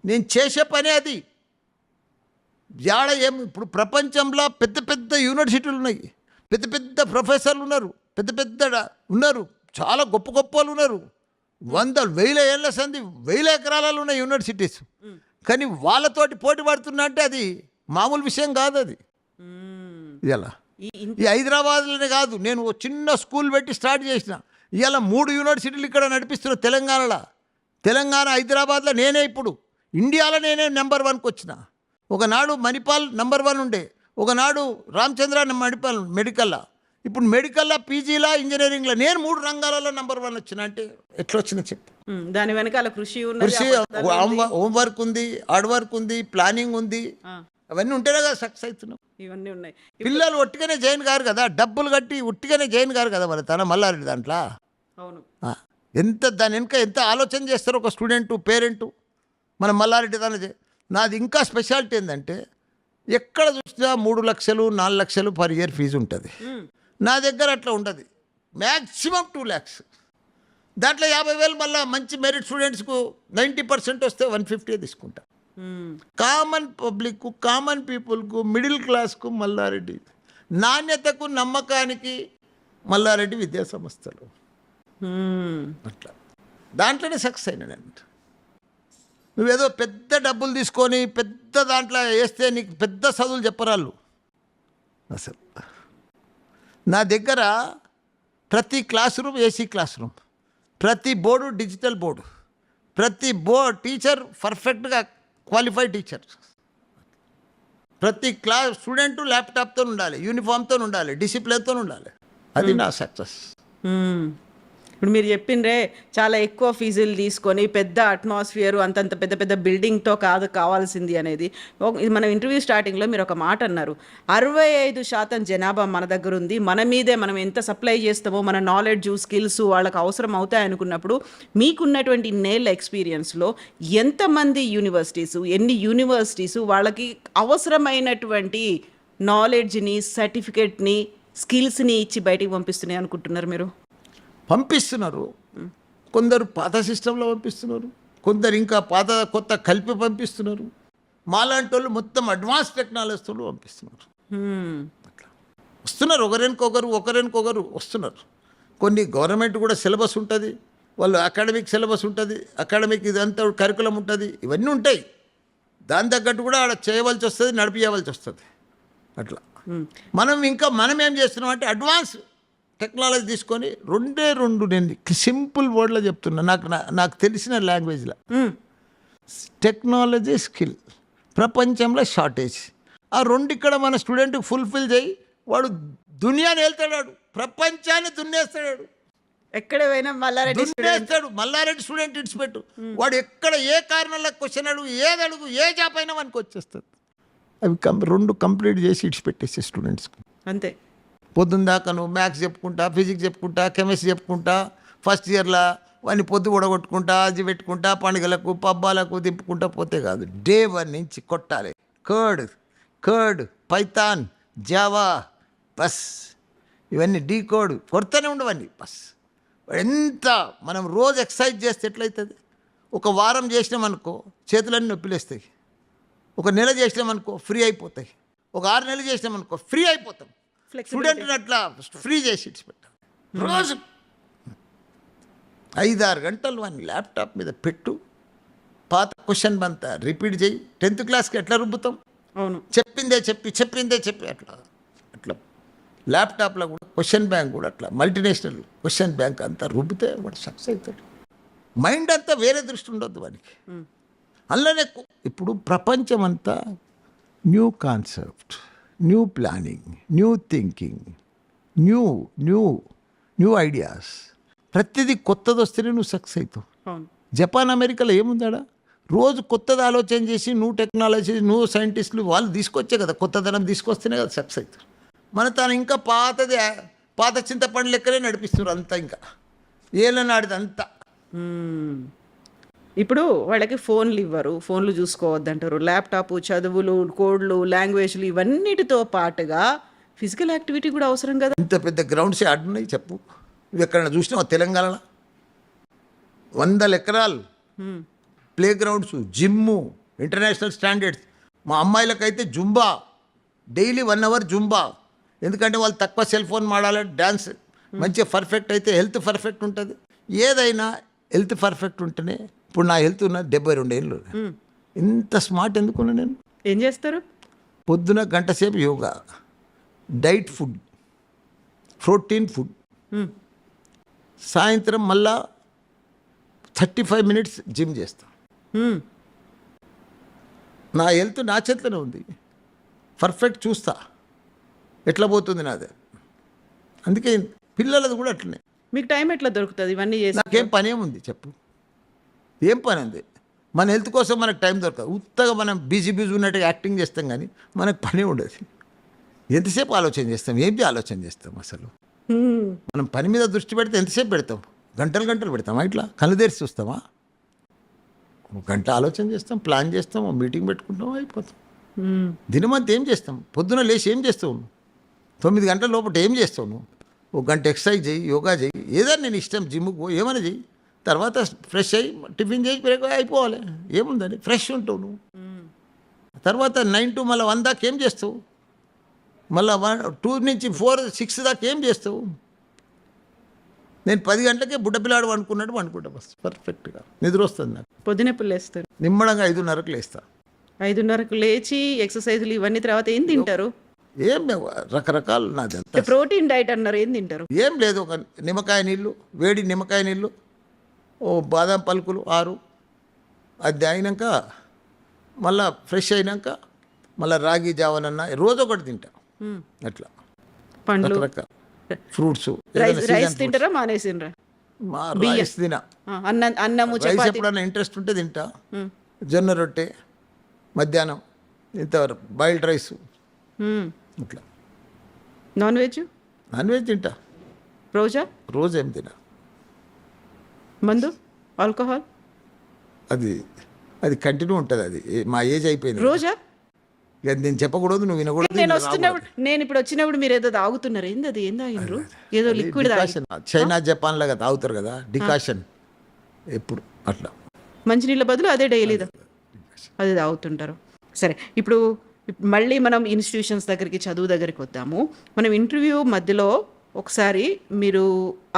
నేను చేసే పనే అది. జాడ ఇప్పుడు ప్రపంచంలో పెద్ద పెద్ద యూనివర్సిటీలు ఉన్నాయి, పెద్ద పెద్ద ప్రొఫెసర్లు ఉన్నారు, పెద్ద పెద్ద ఉన్నారు, చాలా గొప్ప గొప్ప వాళ్ళు ఉన్నారు. 100,000 ఏళ్ళ సంది 1000 ఎకరాలలో ఉన్న యూనివర్సిటీస్. కానీ వాళ్ళతోటి పోటీ పడుతున్నా అంటే అది మామూలు విషయం కాదు. అది ఇలా ఈ హైదరాబాద్లోనే కాదు, నేను ఓ చిన్న స్కూల్ పెట్టి స్టార్ట్ చేసిన. ఇవాళ 3 యూనివర్సిటీలు ఇక్కడ నడిపిస్తున్నా తెలంగాణలో. తెలంగాణ హైదరాబాద్లో నేనే ఇప్పుడు ఇండియాలో నేనే నెంబర్ 1కి వచ్చిన. ఒకనాడు మణిపాల్ నెంబర్ 1 ఉండే, ఒకనాడు రామచంద్ర మణిపాల్ మెడికల్లో, ఇప్పుడు మెడికల్లో, పీజీలా, ఇంజనీరింగ్లో నేను 3 రంగాలలో నెంబర్ 1 వచ్చిన. అంటే ఎట్లా వచ్చినా చెప్పు. దాని వెనకాల కృషి హోంవర్క్ ఉంది, హార్డ్ వర్క్ ఉంది, ప్లానింగ్ ఉంది. అవన్నీ ఉంటేనే కదా సక్సెస్ అవుతున్నాం. ఇవన్నీ ఉన్నాయి. పిల్లలు ఒట్టిగానే జాయిన్ కారు కదా, డబ్బులు కట్టి ఒట్టిగానే జాయిన్ కారు కదా మరి తన మల్లారెడ్డి దాంట్లో. అవును. ఎంత దాని వెనుక ఎంత ఆలోచన చేస్తారు ఒక స్టూడెంటు, పేరెంటు. మన మల్లారెడ్డి దాని నాది ఇంకా స్పెషాలిటీ ఏంటంటే ఎక్కడ చూసినా 3 లక్షలు 4 లక్షలు పర్ ఇయర్ ఫీజు ఉంటుంది. నా దగ్గర అట్లా ఉండదు. Maximum 2 lakhs. దాంట్లో 50,000 మళ్ళీ మంచి మెరిట్ స్టూడెంట్స్కు 90% వస్తే 150 తీసుకుంటా. కామన్ పబ్లిక్, కామన్ పీపుల్కు, మిడిల్ క్లాస్కు మల్లారెడ్డి, నాణ్యతకు నమ్మకానికి మల్లారెడ్డి విద్యా సంస్థలు. అట్లా దాంట్లోనే సక్సెస్ అయినా నేను. నువ్వేదో పెద్ద డబ్బులు తీసుకొని పెద్ద దాంట్లో వేస్తే నీకు పెద్ద చదువులు చెప్పరాళ్ళు. అసలు నా దగ్గర ప్రతి class room AC class room, ప్రతి బోర్డు డిజిటల్ బోర్డు, ప్రతి టీచర్ పర్ఫెక్ట్గా క్వాలిఫైడ్ టీచర్, ప్రతి క్లాస్ స్టూడెంట్ ల్యాప్టాప్తో ఉండాలి, యూనిఫామ్తో ఉండాలి, డిసిప్లిన్తో ఉండాలి. అది నా సక్సెస్. ఇప్పుడు మీరు చెప్పిండ్రే చాలా ఎక్కువ ఫీజులు తీసుకొని పెద్ద అట్మాస్ఫియర్ అంతంత పెద్ద పెద్ద బిల్డింగ్తో కావాల్సింది అనేది. మనం ఇంటర్వ్యూ స్టార్టింగ్లో మీరు ఒక మాట అన్నారు, 65% జనాభా మన దగ్గర ఉంది, మన మీదే మనం ఎంత సప్లై చేస్తామో మన నాలెడ్జ్, స్కిల్స్ వాళ్ళకి అవసరం అవుతాయి అనుకున్నప్పుడు మీకున్నటువంటి ఇన్నేళ్ళ ఎక్స్పీరియన్స్లో ఎంతమంది యూనివర్సిటీస్, ఎన్ని యూనివర్సిటీస్ వాళ్ళకి అవసరమైనటువంటి నాలెడ్జ్ని, సర్టిఫికేట్ని, స్కిల్స్ని ఇచ్చి బయటికి పంపిస్తున్నాయి అనుకుంటున్నారు మీరు? పంపిస్తున్నారు. కొందరు పాత సిస్టంలో పంపిస్తున్నారు, కొందరు ఇంకా పాత కొత్త కలిపి పంపిస్తున్నారు. మాలాంటి వాళ్ళు మొత్తం అడ్వాన్స్ టెక్నాలజీతో పంపిస్తున్నారు. అట్లా వస్తున్నారు, ఒకరికొకరు వస్తున్నారు. కొన్ని గవర్నమెంట్ కూడా సిలబస్ ఉంటుంది, వాళ్ళు అకాడమిక్ సిలబస్ ఉంటుంది, అకాడమిక్ ఇదంతా కరికులం ఉంటుంది, ఇవన్నీ ఉంటాయి. దాని తగ్గట్టు కూడా ఆడ చేయవలసి వస్తుంది, నడిపించవలసి వస్తుంది. అట్లా మనం ఏం చేస్తున్నాం అంటే అడ్వాన్స్ టెక్నాలజీ తీసుకొని 2 నేను సింపుల్ వర్డ్లో చెప్తున్నా, నాకు తెలిసిన లాంగ్వేజ్లో. టెక్నాలజీ, స్కిల్ ప్రపంచంలో షార్టేజ్. ఆ 2 ఇక్కడ మన స్టూడెంట్కి ఫుల్ఫిల్ చేయి, వాడు దునియాని వెళ్తాడు, ప్రపంచాన్ని దున్నేస్తాడు. ఎక్కడ పోయినా మల్లారెడ్డి స్టూడెంట్ ఇడిచిపెట్టు, వాడు ఎక్కడ ఏ కారణంలో క్వశ్చన్ అడుగు, ఏది అడుగు, ఏ జాబ్ అయినా మనకు వచ్చేస్తుంది. అవి 2 కంప్లీట్ చేసి ఇడిచిపెట్టేసే స్టూడెంట్స్కి. అంతే. పొద్దున్న దాకా నువ్వు మ్యాథ్స్ చెప్పుకుంటా, ఫిజిక్స్ చెప్పుకుంటా, కెమిస్ట్రీ చెప్పుకుంటా, ఫస్ట్ ఇయర్లో వాడిని పొద్దు కూడగొట్టుకుంటా, అది పెట్టుకుంటా, పండుగలకు పబ్బాలకు దింపుకుంటా పోతే కాదు. డే 1 నుంచి కొట్టాలి. కర్డ్, పైథాన్, జావా, బస్ ఇవన్నీ డీ కోడ్ కొడుతూనే ఉండవన్నీ. బస్ ఎంత మనం రోజు ఎక్సర్సైజ్ చేస్తే ఎట్లయితుంది? ఒక వారం చేసినామనుకో చేతులన్నీ నొప్పిలేస్తాయి, ఒక నెల చేసినామనుకో ఫ్రీ అయిపోతాయి, ఒక 6 నెలలు చేసినామనుకో ఫ్రీ అయిపోతాం. స్టూడెంట్ని అట్లా ఫ్రీ చేసి ఇచ్చిపెట్టాం. రోజు 5-6 గంటలు వాడిని ల్యాప్టాప్ మీద పెట్టు, పాత క్వశ్చన్ అంతా రిపీట్ చేయి. 10th క్లాస్కి ఎట్లా రుబ్బుతాం? అవును, చెప్పిందే చెప్పి అట్లా ల్యాప్టాప్లో కూడా క్వశ్చన్ బ్యాంక్ కూడా అట్లా మల్టీనేషనల్ క్వశ్చన్ బ్యాంక్ అంతా రుబ్బితే వాడు సక్సెస్ అవుతాడు. మైండ్ అంతా వేరే దృష్టి ఉండొద్దు వాడికి. అందులోనే ఇప్పుడు ప్రపంచం అంతా new concept, new planning, new thinking, new new new ideas. ప్రతిదీ కొత్తది వస్తేనే నువ్వు సక్సెస్ అవుతావు. అవును. జపాన్, అమెరికాలో ఏముందాడా? రోజు కొత్తది ఆలోచన చేసి నువ్వు టెక్నాలజీ, నువ్వు సైంటిస్టులు వాళ్ళు తీసుకొచ్చే కదా, కొత్తదనం తీసుకొస్తేనే కదా సక్సెస్ అవుతారు. మన తాను ఇంకా పాత చింతపండు లెక్కలే నడిపిస్తున్నారు అంతా, ఇంకా ఏళ్ళ నాడిది అంతా. ఇప్పుడు వాళ్ళకి ఫోన్లు ఇవ్వరు, ఫోన్లు చూసుకోవద్దంటారు, ల్యాప్టాప్, చదువులు, కోడ్లు, లాంగ్వేజ్లు ఇవన్నిటితో పాటుగా ఫిజికల్ యాక్టివిటీ కూడా అవసరం కదా. ఇంత పెద్ద గ్రౌండ్స్ ఆడున్నాయి చెప్పు. ఇవి ఎక్కడైనా చూసినావా తెలంగాణలో? 100 ఎకరాలు play grounds, gym, international standards. మా అమ్మాయిలకైతే జుంబా, డైలీ 1 అవర్ జుంబా. ఎందుకంటే వాళ్ళు తక్కువ సెల్ ఫోన్ మాడాలి, డ్యాన్స్ మంచిగా పర్ఫెక్ట్ అయితే హెల్త్ పర్ఫెక్ట్ ఉంటుంది. ఏదైనా హెల్త్ పర్ఫెక్ట్ ఉంటేనే. ఇప్పుడు నా హెల్త్ ఉన్నది 72 ఏళ్ళు. ఇంత స్మార్ట్ ఎందుకున్నా నేను? ఏం చేస్తారు? పొద్దున గంట సేపు yoga, diet food, protein food, సాయంత్రం మళ్ళా 35 మినిట్స్ జిమ్ చేస్తాను. నా హెల్త్ నా చేతిలోనే ఉంది, పర్ఫెక్ట్ చూస్తా ఎట్లా పోతుంది నాదే. అందుకే పిల్లలది కూడా అట్లనే. మీకు టైం ఎట్లా దొరుకుతుంది ఇవన్నీ చేసి? నాకేం పని ఏముంది చెప్పు? ఏం పని ఉంది? మన హెల్త్ కోసం మనకు టైం దొరకదు. ఉత్తగా మనం బిజీ ఉన్నట్టుగా యాక్టింగ్ చేస్తాం, కానీ మనకు పని ఉండదు. ఎంతసేపు ఆలోచన చేస్తాం? ఏంటి ఆలోచన చేస్తాం అసలు? మనం పని మీద దృష్టి పెడితే ఎంతసేపు పెడతాం? గంటలు పెడతామా? ఇట్లా కళ్ళు తెరిచి చూస్తామా? 1 గంట ఆలోచన చేస్తాం, ప్లాన్ చేస్తాం, మీటింగ్ పెట్టుకుంటాం, అయిపోతాం. దినమంతా ఏం చేస్తాం? పొద్దున లేచి ఏం చేస్తావు నువ్వు? 9 గంటల లోపల ఏం చేస్తావు నువ్వు? 1 గంట ఎక్సర్సైజ్ చేయి, యోగా చేయి, ఏదైనా నేను ఇష్టం, జిమ్కి పో, ఏమైనా చెయ్యి. తర్వాత ఫ్రెష్ అయ్యి టిఫిన్ చేసి బ్రేక్ అయిపోవాలి. ఏముందని ఫ్రెష్ ఉంటావు నువ్వు. తర్వాత 9 to మళ్ళీ 1 దాకా ఏం చేస్తావు? మళ్ళీ 2 నుంచి 4, 6 దాకా ఏం చేస్తావు? నేను 10 గంటలకే బుడ్డపిల్లాడు అనుకున్నట్టు అనుకుంటా, బస్ పర్ఫెక్ట్గా నిద్ర వస్తుంది నాకు. పొద్దున ఎప్పుడు లేస్తారు? నిమ్మడంగా 5:30కు లేస్తా. 5:30కు లేచి ఎక్సర్సైజులు ఇవన్నీ తర్వాత ఏం తింటారు? ఏం రకరకాలు నాదంతా ప్రోటీన్ డైట్ అన్నారు, ఏం తింటారు? ఏం లేదు, ఒక నిమ్మకాయ నీళ్ళు, వేడి నిమ్మకాయ నీళ్ళు, బాదం పలుకులు 6, అది అయినాక మళ్ళా ఫ్రెష్ అయినాక మళ్ళీ రాగి జావనన్నా రోజు ఒకటి తింటా. అట్లా పండ్లు, రకరకాల ఫ్రూట్స్. రైస్ తింటారా? మానేసిండ్రా? రైస్ తినా. అన్నము, రైస్ చపాతీ? ఎప్పుడన్నా ఇంట్రెస్ట్ ఉంటే తింటా. జొన్న రొట్టె మధ్యాహ్నం, ఇంతవరకు బాయిల్డ్ రైస్. ఇట్లా నాన్ వెజ్? నాన్ వెజ్ తింటా. రోజు ఏం తినా. మందు, ఆల్కహాల్ అది కంటిన్యూ ఉంటుంది. అది మా ఏజ్ అయిపోయింది. రోజా? నేను చెప్పకూడదు, నువ్వు వినకూడదు. నేను ఇప్పుడు వచ్చినప్పుడు మీరు ఏదో తాగుతున్నారు, ఏంది అది? ఏం తాగినరు? ఏదో లిక్విడ్ చైనా, జపాన్ లాగా తాగుతారు కదా డికాషన్, ఎప్పుడు అట్లా. మంచినీళ్ళ బదులు అదే డైలీ అది తాగుతుంటారు. సరే, ఇప్పుడు మళ్ళీ మనం ఇన్స్టిట్యూషన్స్ దగ్గరికి, చదువు దగ్గరికి వద్దాము. మనం ఇంటర్వ్యూ మధ్యలో ఒకసారి మీరు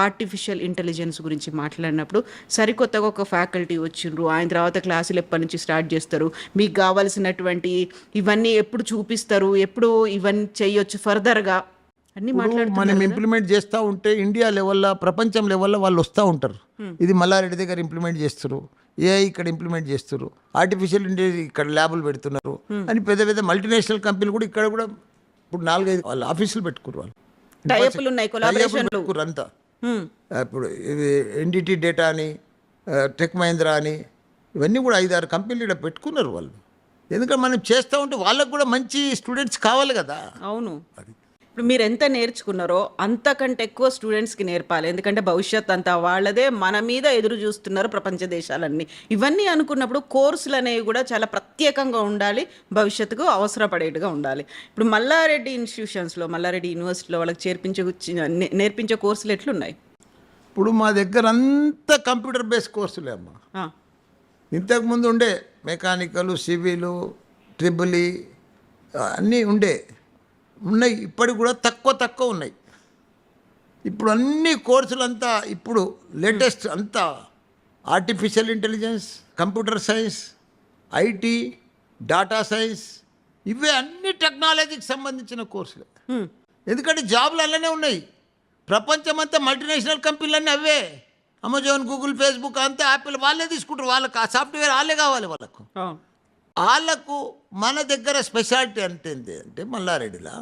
ఆర్టిఫిషియల్ ఇంటెలిజెన్స్ గురించి మాట్లాడినప్పుడు సరికొత్తగా ఒక ఫ్యాకల్టీ వచ్చిండ్రు, ఆయన తర్వాత క్లాసులు ఎప్పటి నుంచి స్టార్ట్ చేస్తారు, మీకు కావాల్సినటువంటి ఇవన్నీ ఎప్పుడు చూపిస్తారు, ఎప్పుడు ఇవన్నీ చేయొచ్చు ఫర్దర్గా అన్ని మాట్లాడుతున్నారు. మనం ఇంప్లిమెంట్ చేస్తూ ఉంటే ఇండియా లెవెల్లో, ప్రపంచం లెవెల్లో వాళ్ళు వస్తూ ఉంటారు. ఇది మల్లారెడ్డి దగ్గర ఇంప్లిమెంట్ చేస్తారు, ఏఐ ఇక్కడ ఇంప్లిమెంట్ చేస్తారు, ఆర్టిఫిషియల్ ఇంటెలిజెన్స్ ఇక్కడ ల్యాబులు పెడుతున్నారు అని పెద్ద పెద్ద మల్టీనేషనల్ కంపెనీలు కూడా ఇక్కడ కూడా ఇప్పుడు 4-5 వాళ్ళు ఆఫీసులు పెట్టుకున్నారు. వాళ్ళు టైపులు ఉన్నాయి, కొలాబరేషన్లు అంతా. ఇప్పుడు ఇది ఎన్డిటి డేటా అని, టెక్ మహీంద్రా అని, ఇవన్నీ కూడా 5-6 కంపెనీలు ఇక్కడ పెట్టుకున్నారు వాళ్ళు. ఎందుకంటే మనం చేస్తూ ఉంటే వాళ్ళకు కూడా మంచి స్టూడెంట్స్ కావాలి కదా. అవును. ఇప్పుడు మీరు ఎంత నేర్చుకున్నారో అంతకంటే ఎక్కువ స్టూడెంట్స్కి నేర్పాలి, ఎందుకంటే భవిష్యత్ అంతా వాళ్ళదే, మన మీద ఎదురు చూస్తున్నారు ప్రపంచ దేశాలన్నీ. ఇవన్నీ అనుకున్నప్పుడు కోర్సులు అనేవి కూడా చాలా ప్రత్యేకంగా ఉండాలి, భవిష్యత్తుకు అవసరపడేట్టుగా ఉండాలి. ఇప్పుడు మల్లారెడ్డి ఇన్స్టిట్యూషన్స్లో, మల్లారెడ్డి యూనివర్సిటీలో వాళ్ళకి నేర్పించే కోర్సులు ఎట్లున్నాయి? ఇప్పుడు మా దగ్గర అంతా కంప్యూటర్ బేస్డ్ కోర్సులే అమ్మా. ఇంతకుముందు ఉండే మెకానికల్, సివిలు, ట్రిబుల్ అన్నీ ఉన్నాయి. ఇప్పటికి కూడా తక్కువ ఉన్నాయి. ఇప్పుడు అన్ని కోర్సులంతా ఇప్పుడు లేటెస్ట్ అంతా artificial intelligence, computer science, IT, data science, ఇవే అన్ని టెక్నాలజీకి సంబంధించిన కోర్సులే. ఎందుకంటే జాబ్లు అలానే ఉన్నాయి. ప్రపంచం అంతా మల్టీనేషనల్ కంపెనీలన్నీ అవే. అమెజాన్, గూగుల్, ఫేస్బుక్ అంతా, యాపిల్ వాళ్ళే తీసుకుంటారు. వాళ్ళకి ఆ సాఫ్ట్వేర్ వాళ్ళే కావాలి వాళ్ళకు. వాళ్ళకు మన దగ్గర స్పెషాలిటీ అంటే ఏంటి అంటే మల్లారెడ్డిలా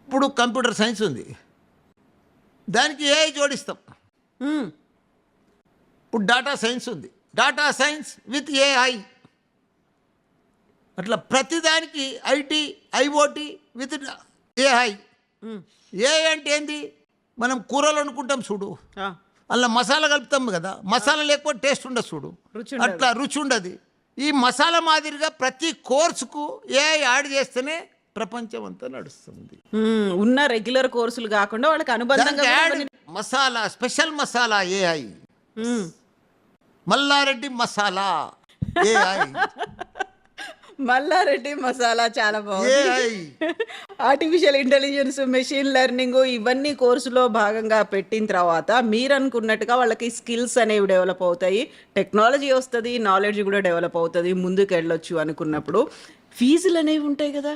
ఇప్పుడు కంప్యూటర్ సైన్స్ ఉంది, దానికి ఏఐ జోడిస్తాం. ఇప్పుడు డాటా సైన్స్ ఉంది, డాటా సైన్స్ విత్ ఏఐ. అట్లా ప్రతిదానికి IT IoT with AI. AI అంటే ఏంది, మనం కూరలు అనుకుంటాం చూడు, అలా మసాలా కలుపుతాం కదా, మసాలా లేకపోతే టేస్ట్ ఉండదు చూడు, అట్లా రుచి ఉండదు. ఈ మసాలా మాదిరిగా ప్రతి కోర్సుకు ఏఐ యాడ్ చేస్తేనే ప్రపంచం అంతా నడుస్తుంది. ఉన్న రెగ్యులర్ కోర్సులు కాకుండా వాళ్ళకి అనుబంధంగా masala, special masala AI, Malla Reddy masala AI. Malla Reddy masala చాలా బాగుంది. ఆర్టిఫిషియల్ ఇంటెలిజెన్స్, మెషిన్ లెర్నింగ్ ఇవన్నీ కోర్సులో భాగంగా పెట్టిన తర్వాత మీరు అనుకున్నట్టుగా వాళ్ళకి స్కిల్స్ అనేవి డెవలప్ అవుతాయి, టెక్నాలజీ వస్తుంది, నాలెడ్జ్ కూడా డెవలప్ అవుతుంది, ముందుకు వెళ్ళొచ్చు అనుకున్నప్పుడు ఫీజులు అనేవి ఉంటాయి కదా.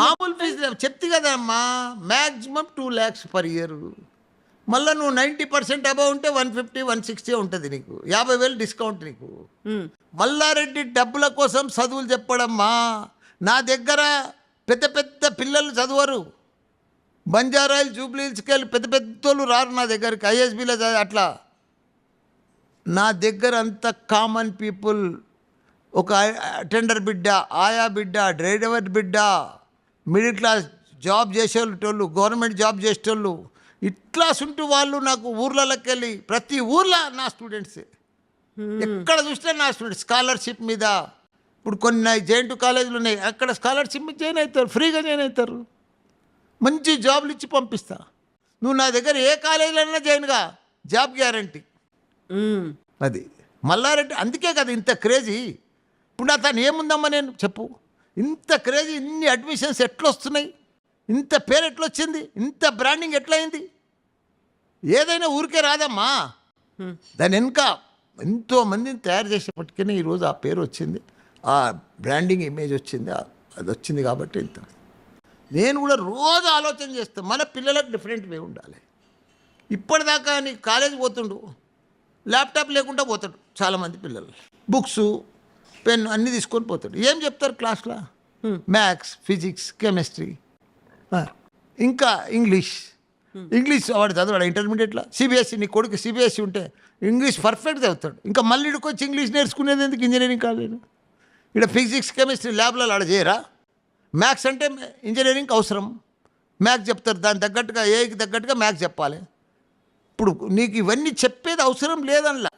మామూలు ఫీజు చెప్తే కదమ్మా, మ్యాక్సిమం 2 lakhs per year. మళ్ళీ నువ్వు 90% అబౌవ్ ఉంటే 150, 160 ఉంటుంది నీకు, 50,000 డిస్కౌంట్ నీకు. మల్లారెడ్డి డబ్బుల కోసం చదువులు చెప్పడమ్మా. నా దగ్గర పెద్ద పెద్ద పిల్లలు చదవరు, బంజారాయిల్ జూబ్లీహిల్స్కి వెళ్ళి పెద్ద పెద్దోళ్ళు రారు నా దగ్గరికి, ఐఎస్బీలో అట్లా. నా దగ్గర అంత కామన్ పీపుల్, ఒక అటెండర్ బిడ్డ, ఆయా బిడ్డ, డ్రైవర్ బిడ్డ, మిడిల్ క్లాస్ జాబ్ చేసేటోళ్ళు, గవర్నమెంట్ జాబ్ చేసేటోళ్ళు, ఇట్లా సుంటూ వాళ్ళు నాకు ఊర్లలోకి వెళ్ళి ప్రతి ఊర్లో నా స్టూడెంట్సే. ఎక్కడ చూసినా నా స్టూడెంట్స్ స్కాలర్షిప్ మీద. ఇప్పుడు కొన్ని జేఎన్‌టీయూ కాలేజీలు ఉన్నాయి, అక్కడ స్కాలర్షిప్ మీద జాయిన్ అవుతారు, ఫ్రీగా జాయిన్ అవుతారు, మంచి జాబ్లు ఇచ్చి పంపిస్తా. నువ్వు నా దగ్గర ఏ కాలేజీలో జాయిన్గా, జాబ్ గ్యారంటీ. అది మల్లారెడ్డి, అందుకే కదా ఇంత క్రేజీ. ఇప్పుడు అతను ఏముందమ్మా నేను చెప్పు, ఇంత క్రేజీ, ఇన్ని అడ్మిషన్స్ ఎట్లా వస్తున్నాయి, ఇంత పేరు ఎట్లొచ్చింది, ఇంత బ్రాండింగ్ ఎట్లయింది. ఏదైనా ఊరికే రాదమ్మా, దాని వెనుక ఎంతోమందిని తయారు చేసేప్పటికీ ఈరోజు ఆ పేరు వచ్చింది, ఆ బ్రాండింగ్ ఇమేజ్ వచ్చింది, అది వచ్చింది. కాబట్టి ఇంత నేను కూడా రోజు ఆలోచన చేస్తాను, మన పిల్లలకు డిఫరెంట్ వే ఉండాలి. ఇప్పటిదాకా నీ కాలేజ్ పోతుండు, ల్యాప్టాప్ లేకుండా పోతాడు చాలామంది పిల్లలు, బుక్స్ పెన్ అన్నీ తీసుకొని పోతాడు. ఏం చెప్తారు క్లాస్లో? మ్యాథ్స్, ఫిజిక్స్, కెమిస్ట్రీ, ఇంకా ఇంగ్లీష్. వాడు చదవాడు ఇంటర్మీడియట్లో. సిబిఎస్ఈ, నీ కొడుకు సిబిఎస్ఈ ఉంటే ఇంగ్లీష్ పర్ఫెక్ట్ చదువుతాడు. ఇంకా మళ్ళీ ఇక్కడికి వచ్చి ఇంగ్లీష్ నేర్చుకునేది ఎందుకు? ఇంజనీరింగ్ కాలేదు ఇక్కడ. ఫిజిక్స్, కెమిస్ట్రీ ల్యాబ్లలో ఆడ చేయరా? మ్యాథ్స్ అంటే ఇంజనీరింగ్కి అవసరం, మ్యాథ్స్ చెప్తారు, దానికి తగ్గట్టుగా ఏకి తగ్గట్టుగా మ్యాథ్స్ చెప్పాలి. ఇప్పుడు నీకు ఇవన్నీ చెప్పేది అవసరం లేదనలా,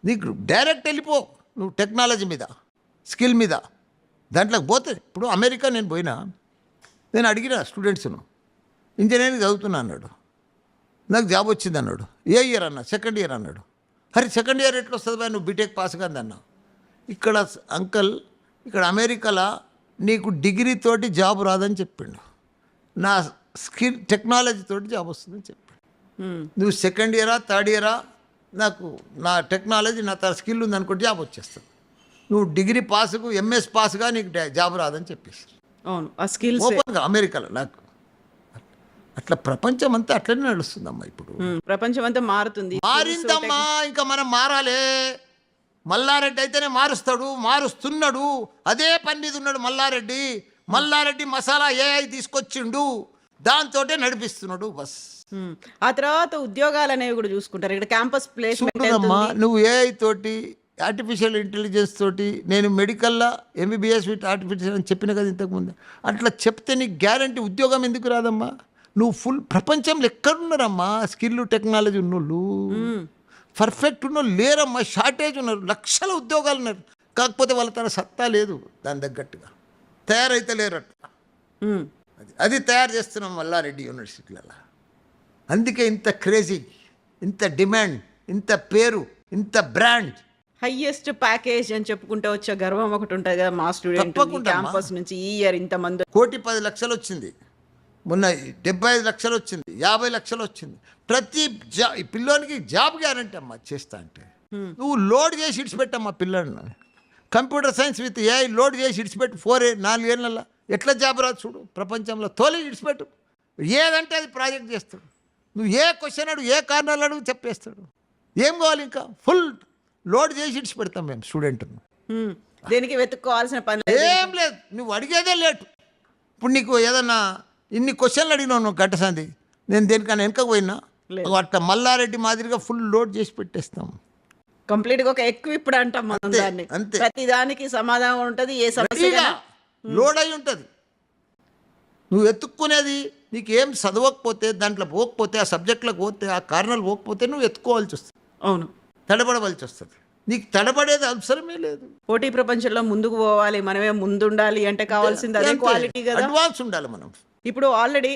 నీకు డైరెక్ట్ వెళ్ళిపో నువ్వు టెక్నాలజీ మీద, స్కిల్ మీద, దాంట్లోకి పోతే. ఇప్పుడు అమెరికా నేను పోయినా, నేను అడిగిన స్టూడెంట్స్ను, ఇంజనీరింగ్ చదువుతున్నా అన్నాడు, నాకు జాబ్ వచ్చింది అన్నాడు. ఏ ఇయర్ అన్నా? సెకండ్ ఇయర్ అన్నాడు. అరే సెకండ్ ఇయర్ ఎట్లా వస్తుంది బాయ్, నువ్వు బీటెక్ పాస్ కాదు అన్నా. ఇక్కడ అంకల్, ఇక్కడ అమెరికాలో నీకు డిగ్రీతోటి జాబ్ రాదని చెప్పిండు, నా స్కిల్ టెక్నాలజీ తోటి జాబ్ వస్తుందని చెప్పిండు. నువ్వు సెకండ్ ఇయరా, థర్డ్ ఇయరా, నాకు నా టెక్నాలజీ, నా స్కిల్ ఉంది అనుకుంటే జాబ్ వచ్చేస్తుంది. నువ్వు డిగ్రీ పాస్కు, ఎంఎస్ పాస్గా నీకు జాబ్ రాదని చెప్పేసి. అవును, ఆ స్కిల్స్ ఓపెన్గా అమెరికాలో. నాకు అట్లా ప్రపంచం అంతా అట్లనే నడుస్తుందమ్మా. ఇప్పుడు ప్రపంచం అంతా మారిందమ్మా, ఇంకా మనం మారాలి. మల్లారెడ్డి అయితేనే మారుస్తున్నాడు, అదే పని మీద ఉన్నాడు మల్లారెడ్డి మసాలా ఏఐ తీసుకొచ్చిండు, దాంతోటే నడిపిస్తున్నాడు బస్. ఆ తర్వాత ఉద్యోగాలు అనేవి కూడా చూసుకుంటారు ఇక్కడ, క్యాంపస్ ప్లేస్మెంట్. నువ్వు ఏఐ తోటి, ఆర్టిఫిషియల్ ఇంటెలిజెన్స్ తోటి, నేను మెడికల్లో ఎంబీబీఎస్ విత్ ఆర్టిఫిషియల్ అని చెప్పిన కదా ఇంతకుముందు, అట్లా చెప్తే నీకు గ్యారంటీ ఉద్యోగం ఎందుకు రాదమ్మా? నువ్వు ఫుల్ ప్రపంచంలో ఎక్కడున్నారమ్మా స్కిల్ టెక్నాలజీ ఉన్నోళ్ళు, పర్ఫెక్ట్ ఉన్నోళ్ళు లేరమ్మా, షార్టేజ్ ఉన్నారు, లక్షల ఉద్యోగాలు ఉన్నారు. కాకపోతే వాళ్ళ తన సత్తా లేదు, దాని తగ్గట్టుగా తయారైతే లేరు. అట్లా అది తయారు చేస్తున్నాం మల్లారెడ్డి యూనివర్సిటీలలో. అందుకే ఇంత క్రేజీ, ఇంత డిమాండ్, ఇంత పేరు, ఇంత బ్రాండ్. హైయెస్ట్ ప్యాకేజ్ అని చెప్పుకుంటే వచ్చే గర్వం ఒకటి ఉంటుంది కదా మా స్టూడెంట్ క్యాంపస్ నుంచి ఈ ఇయర్ ఇంతమంది. 1,10,00,000 వచ్చింది మొన్న, 75 లక్షలు వచ్చింది, 50 లక్షలు వచ్చింది. ప్రతి పిల్లోనికి జాబ్ గ్యారంటీ అమ్మా చేస్తా అంటే. నువ్వు లోడ్ చేసి ఇడిచిపెట్టమ్మా పిల్లల్ని, computer science with AI load చేసి ఇడిచిపెట్టు. 4 ఏళ్ళల్లో ఎట్లా జాబ్ రాదు చూడు ప్రపంచంలో. తోలి ఇడిచిపెట్టు, ఏదంటే అది ప్రాజెక్ట్ చేస్తాడు. నువ్వు ఏ క్వశ్చన్ అడుగు, ఏ కారణాలు అడుగు చెప్పేస్తాడు. ఏం కావాలి ఇంకా? ఫుల్ లోడ్ చేసి ఇడిచిపెడతాం మేము స్టూడెంట్ను. దేనికి వెతుక్కోవాల్సిన పని లేదు. ఏం లేదు, నువ్వు అడిగేదే లేటు. ఇప్పుడు నీకు ఏదన్నా ఇన్ని క్వశ్చన్లు అడిగినావు నువ్వు గట్టసంది, నేను దేనికన్నా వెనక పోయినా అట్లా మల్లారెడ్డి మాదిరిగా ఫుల్ లోడ్ చేసి పెట్టేస్తాం. కంప్లీట్ గా ఒక ఎక్కువ ఇప్పుడు అంటాం మనం అంతే, దాన్ని. అంతే. ప్రతి దానికి సమాధానం ఉంటది, ఏ సమస్య లోడ్ అయి ఉంటుంది. నువ్వు ఎత్తుక్కునేది నీకు ఏం చదవకపోతే, దాంట్లో పోకపోతే, ఆ సబ్జెక్టులకు పోతే, ఆ కారణాలు పోకపోతే నువ్వు ఎత్తుకోవాల్సి వస్తుంది, అవును, తడబడవలసి వస్తుంది. నీకు తడబడేది అవసరమే లేదు. పోటీ ప్రపంచంలో ముందుకు పోవాలి, మనమే ముందుండాలి అంటే కావాల్సింది అదే క్వాలిటీ కదా. అడ్వాన్స్ ఉండాలి మనం. ఇప్పుడు ఆల్రెడీ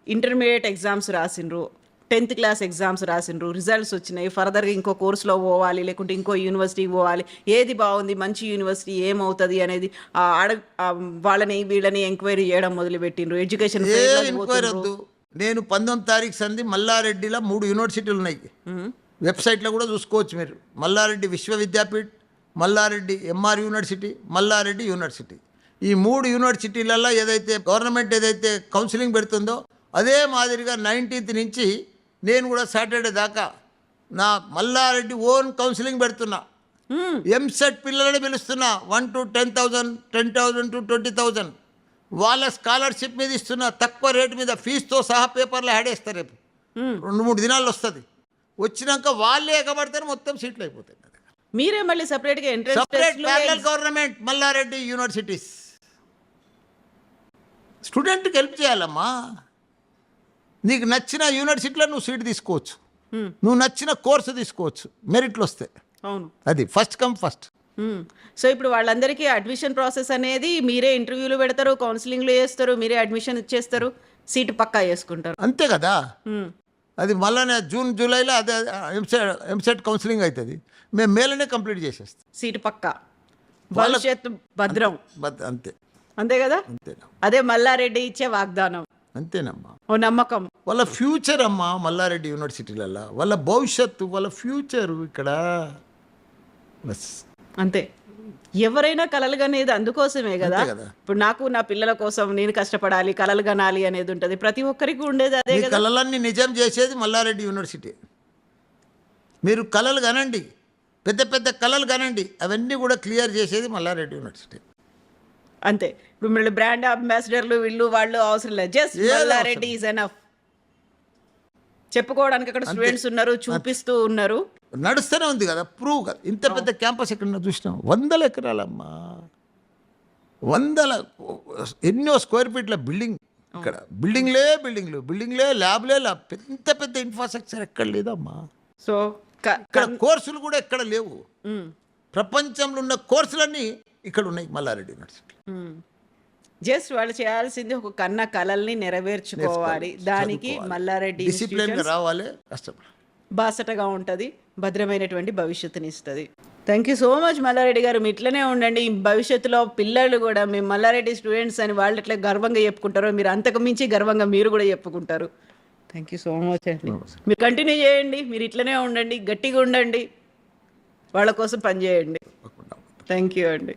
ఇంటర్మీడియట్ ఎగ్జామ్స్ రాసిండ్రు, 10th క్లాస్ ఎగ్జామ్స్ రాసిండ్రు, రిజల్ట్స్ వచ్చినాయి, ఫర్దర్గా ఇంకో కోర్సులో పోవాలి, లేకుంటే ఇంకో యూనివర్సిటీకి పోవాలి, ఏది బాగుంది, మంచి యూనివర్సిటీ ఏమవుతుంది అనేది వాళ్ళని వీళ్ళని ఎంక్వైరీ చేయడం మొదలుపెట్టిండ్రు. ఎడ్యుకేషన్ ఎంక్వైరీ వద్దు. నేను 19 తారీఖు సంది మల్లారెడ్డిలో 3 యూనివర్సిటీలు ఉన్నాయి. వెబ్సైట్లో కూడా చూసుకోవచ్చు మీరు. Malla Reddy Vishwavidyapeeth, Malla Reddy MR university, Malla Reddy university. ఈ 3 యూనివర్సిటీలలో ఏదైతే గవర్నమెంట్ ఏదైతే కౌన్సిలింగ్ పెడుతుందో అదే మాదిరిగా 19th నుంచి నేను కూడా సాటర్డే దాకా నా మల్లారెడ్డి ఓన్ కౌన్సిలింగ్ పెడుతున్నా. ఎంసెట్ పిల్లలని పిలుస్తున్నా. 1 to 10,000, 10,000 to 20,000 వాళ్ళ స్కాలర్షిప్ మీద ఇస్తున్నా, తక్కువ రేటు మీద, ఫీజుతో సహా పేపర్లో ఆడేస్తారు. రేపు 2-3 దినాల్లో వస్తుంది. వచ్చినాక వాళ్ళే ఎగబడతారు, మొత్తం సీట్లు అయిపోతాయి. మీరే మళ్ళీ సపరేట్గా separate parallel government Malla Reddy universities. స్టూడెంట్కి హెల్ప్ చేయాలమ్మా. నీకు నచ్చిన యూనివర్సిటీలో నువ్వు సీట్ తీసుకోవచ్చు, నువ్వు నచ్చిన కోర్సు తీసుకోవచ్చు, మెరిట్లు వస్తే. అవును, అది ఫస్ట్ కమ్ ఫస్ట్. సో ఇప్పుడు వాళ్ళందరికీ అడ్మిషన్ ప్రాసెస్ అనేది మీరే ఇంటర్వ్యూలు పెడతారు, కౌన్సిలింగ్లు చేస్తారు, మీరే అడ్మిషన్ ఇచ్చేస్తారు, సీటు పక్కా చేసుకుంటారు. అంతే కదా. అది మళ్ళీ జూన్ జూలైలో అదే ఎంసెట్ కౌన్సిలింగ్ అవుతుంది. మేము మేలనే కంప్లీట్ చేసేస్తాం. సీటు పక్కా, భవిష్యత్తు భద్రం. అంతే, అంతే కదా. అంతేనా? అదే మల్లారెడ్డి ఇచ్చే వాగ్దానం. అంతేనమ్మా. ఓ నమ్మకం. వాళ్ళ ఫ్యూచర్ అమ్మా మల్లారెడ్డి యూనివర్సిటీలలో, వాళ్ళ భవిష్యత్తు, వాళ్ళ ఫ్యూచరు ఇక్కడ. బస్ అంతే. ఎవరైనా కలలు కనేది అందుకోసమే కదా. ఇప్పుడు నాకు నా పిల్లల కోసం నేను కష్టపడాలి, కలలు కనాలి అనేది ఉంటుంది. ప్రతి ఒక్కరికి ఉండేది అదే కదా. కళలన్నీ నిజం చేసేది మల్లారెడ్డి యూనివర్సిటీ. మీరు కళలు కనండి, పెద్ద పెద్ద కళలు కనండి, అవన్నీ కూడా క్లియర్ చేసేది మల్లారెడ్డి యూనివర్సిటీ. అంతే. ఇప్పుడు మళ్ళీ బ్రాండ్ అంబాసిడర్లు వీళ్ళు వాళ్ళు అవసరం లేదు, జస్ట్ మల్లారెడ్డి ఈజ్ ఎనఫ్. చెప్పుకోవడానికి అక్కడ స్టూడెంట్స్ ఉన్నారు, చూపిస్తూ ఉన్నారు, నడుస్తూనే ఉంది కదా, ప్రూవ్ కదా. ఇంత పెద్ద క్యాంపస్ ఎక్కడ చూసినాం, 100 ఎకరాలమ్మా, 100 ఎన్నో స్క్వేర్ ఫీట్ల బిల్డింగ్. ఇక్కడ బిల్డింగ్లే ల్యాబ్లే ల్యాబ్, పెద్ద పెద్ద ఇన్ఫ్రాస్ట్రక్చర్ ఎక్కడ లేదమ్మా. సో ఇక్కడ కోర్సులు కూడా ఎక్కడ లేవు. ప్రపంచంలో ఉన్న కోర్సులన్నీ ఇక్కడ ఉన్నాయి మల్లారెడ్డి యూనివర్సిటీ. జస్ట్ వాళ్ళు చేయాల్సింది ఒక కన్న కలల్ని నెరవేర్చుకోవాలి. దానికి మల్లారెడ్డి డిసిప్లిన్ రావాలి, కష్టపడాలి, బాసటగా ఉంటుంది, భద్రమైనటువంటి భవిష్యత్తుని ఇస్తుంది. Thank you so much Malla Reddy గారు. మీ ఇట్లనే ఉండండి. భవిష్యత్తులో పిల్లలు కూడా మేము మల్లారెడ్డి స్టూడెంట్స్ అని వాళ్ళు ఎట్లా గర్వంగా చెప్పుకుంటారో మీరు అంతకు మించి గర్వంగా మీరు కూడా చెప్పుకుంటారు. థ్యాంక్ యూ సో మచ్ అండి. మీరు కంటిన్యూ చేయండి, మీరు ఇట్లనే ఉండండి, గట్టిగా ఉండండి, వాళ్ళ కోసం పనిచేయండి. థ్యాంక్ యూ అండి.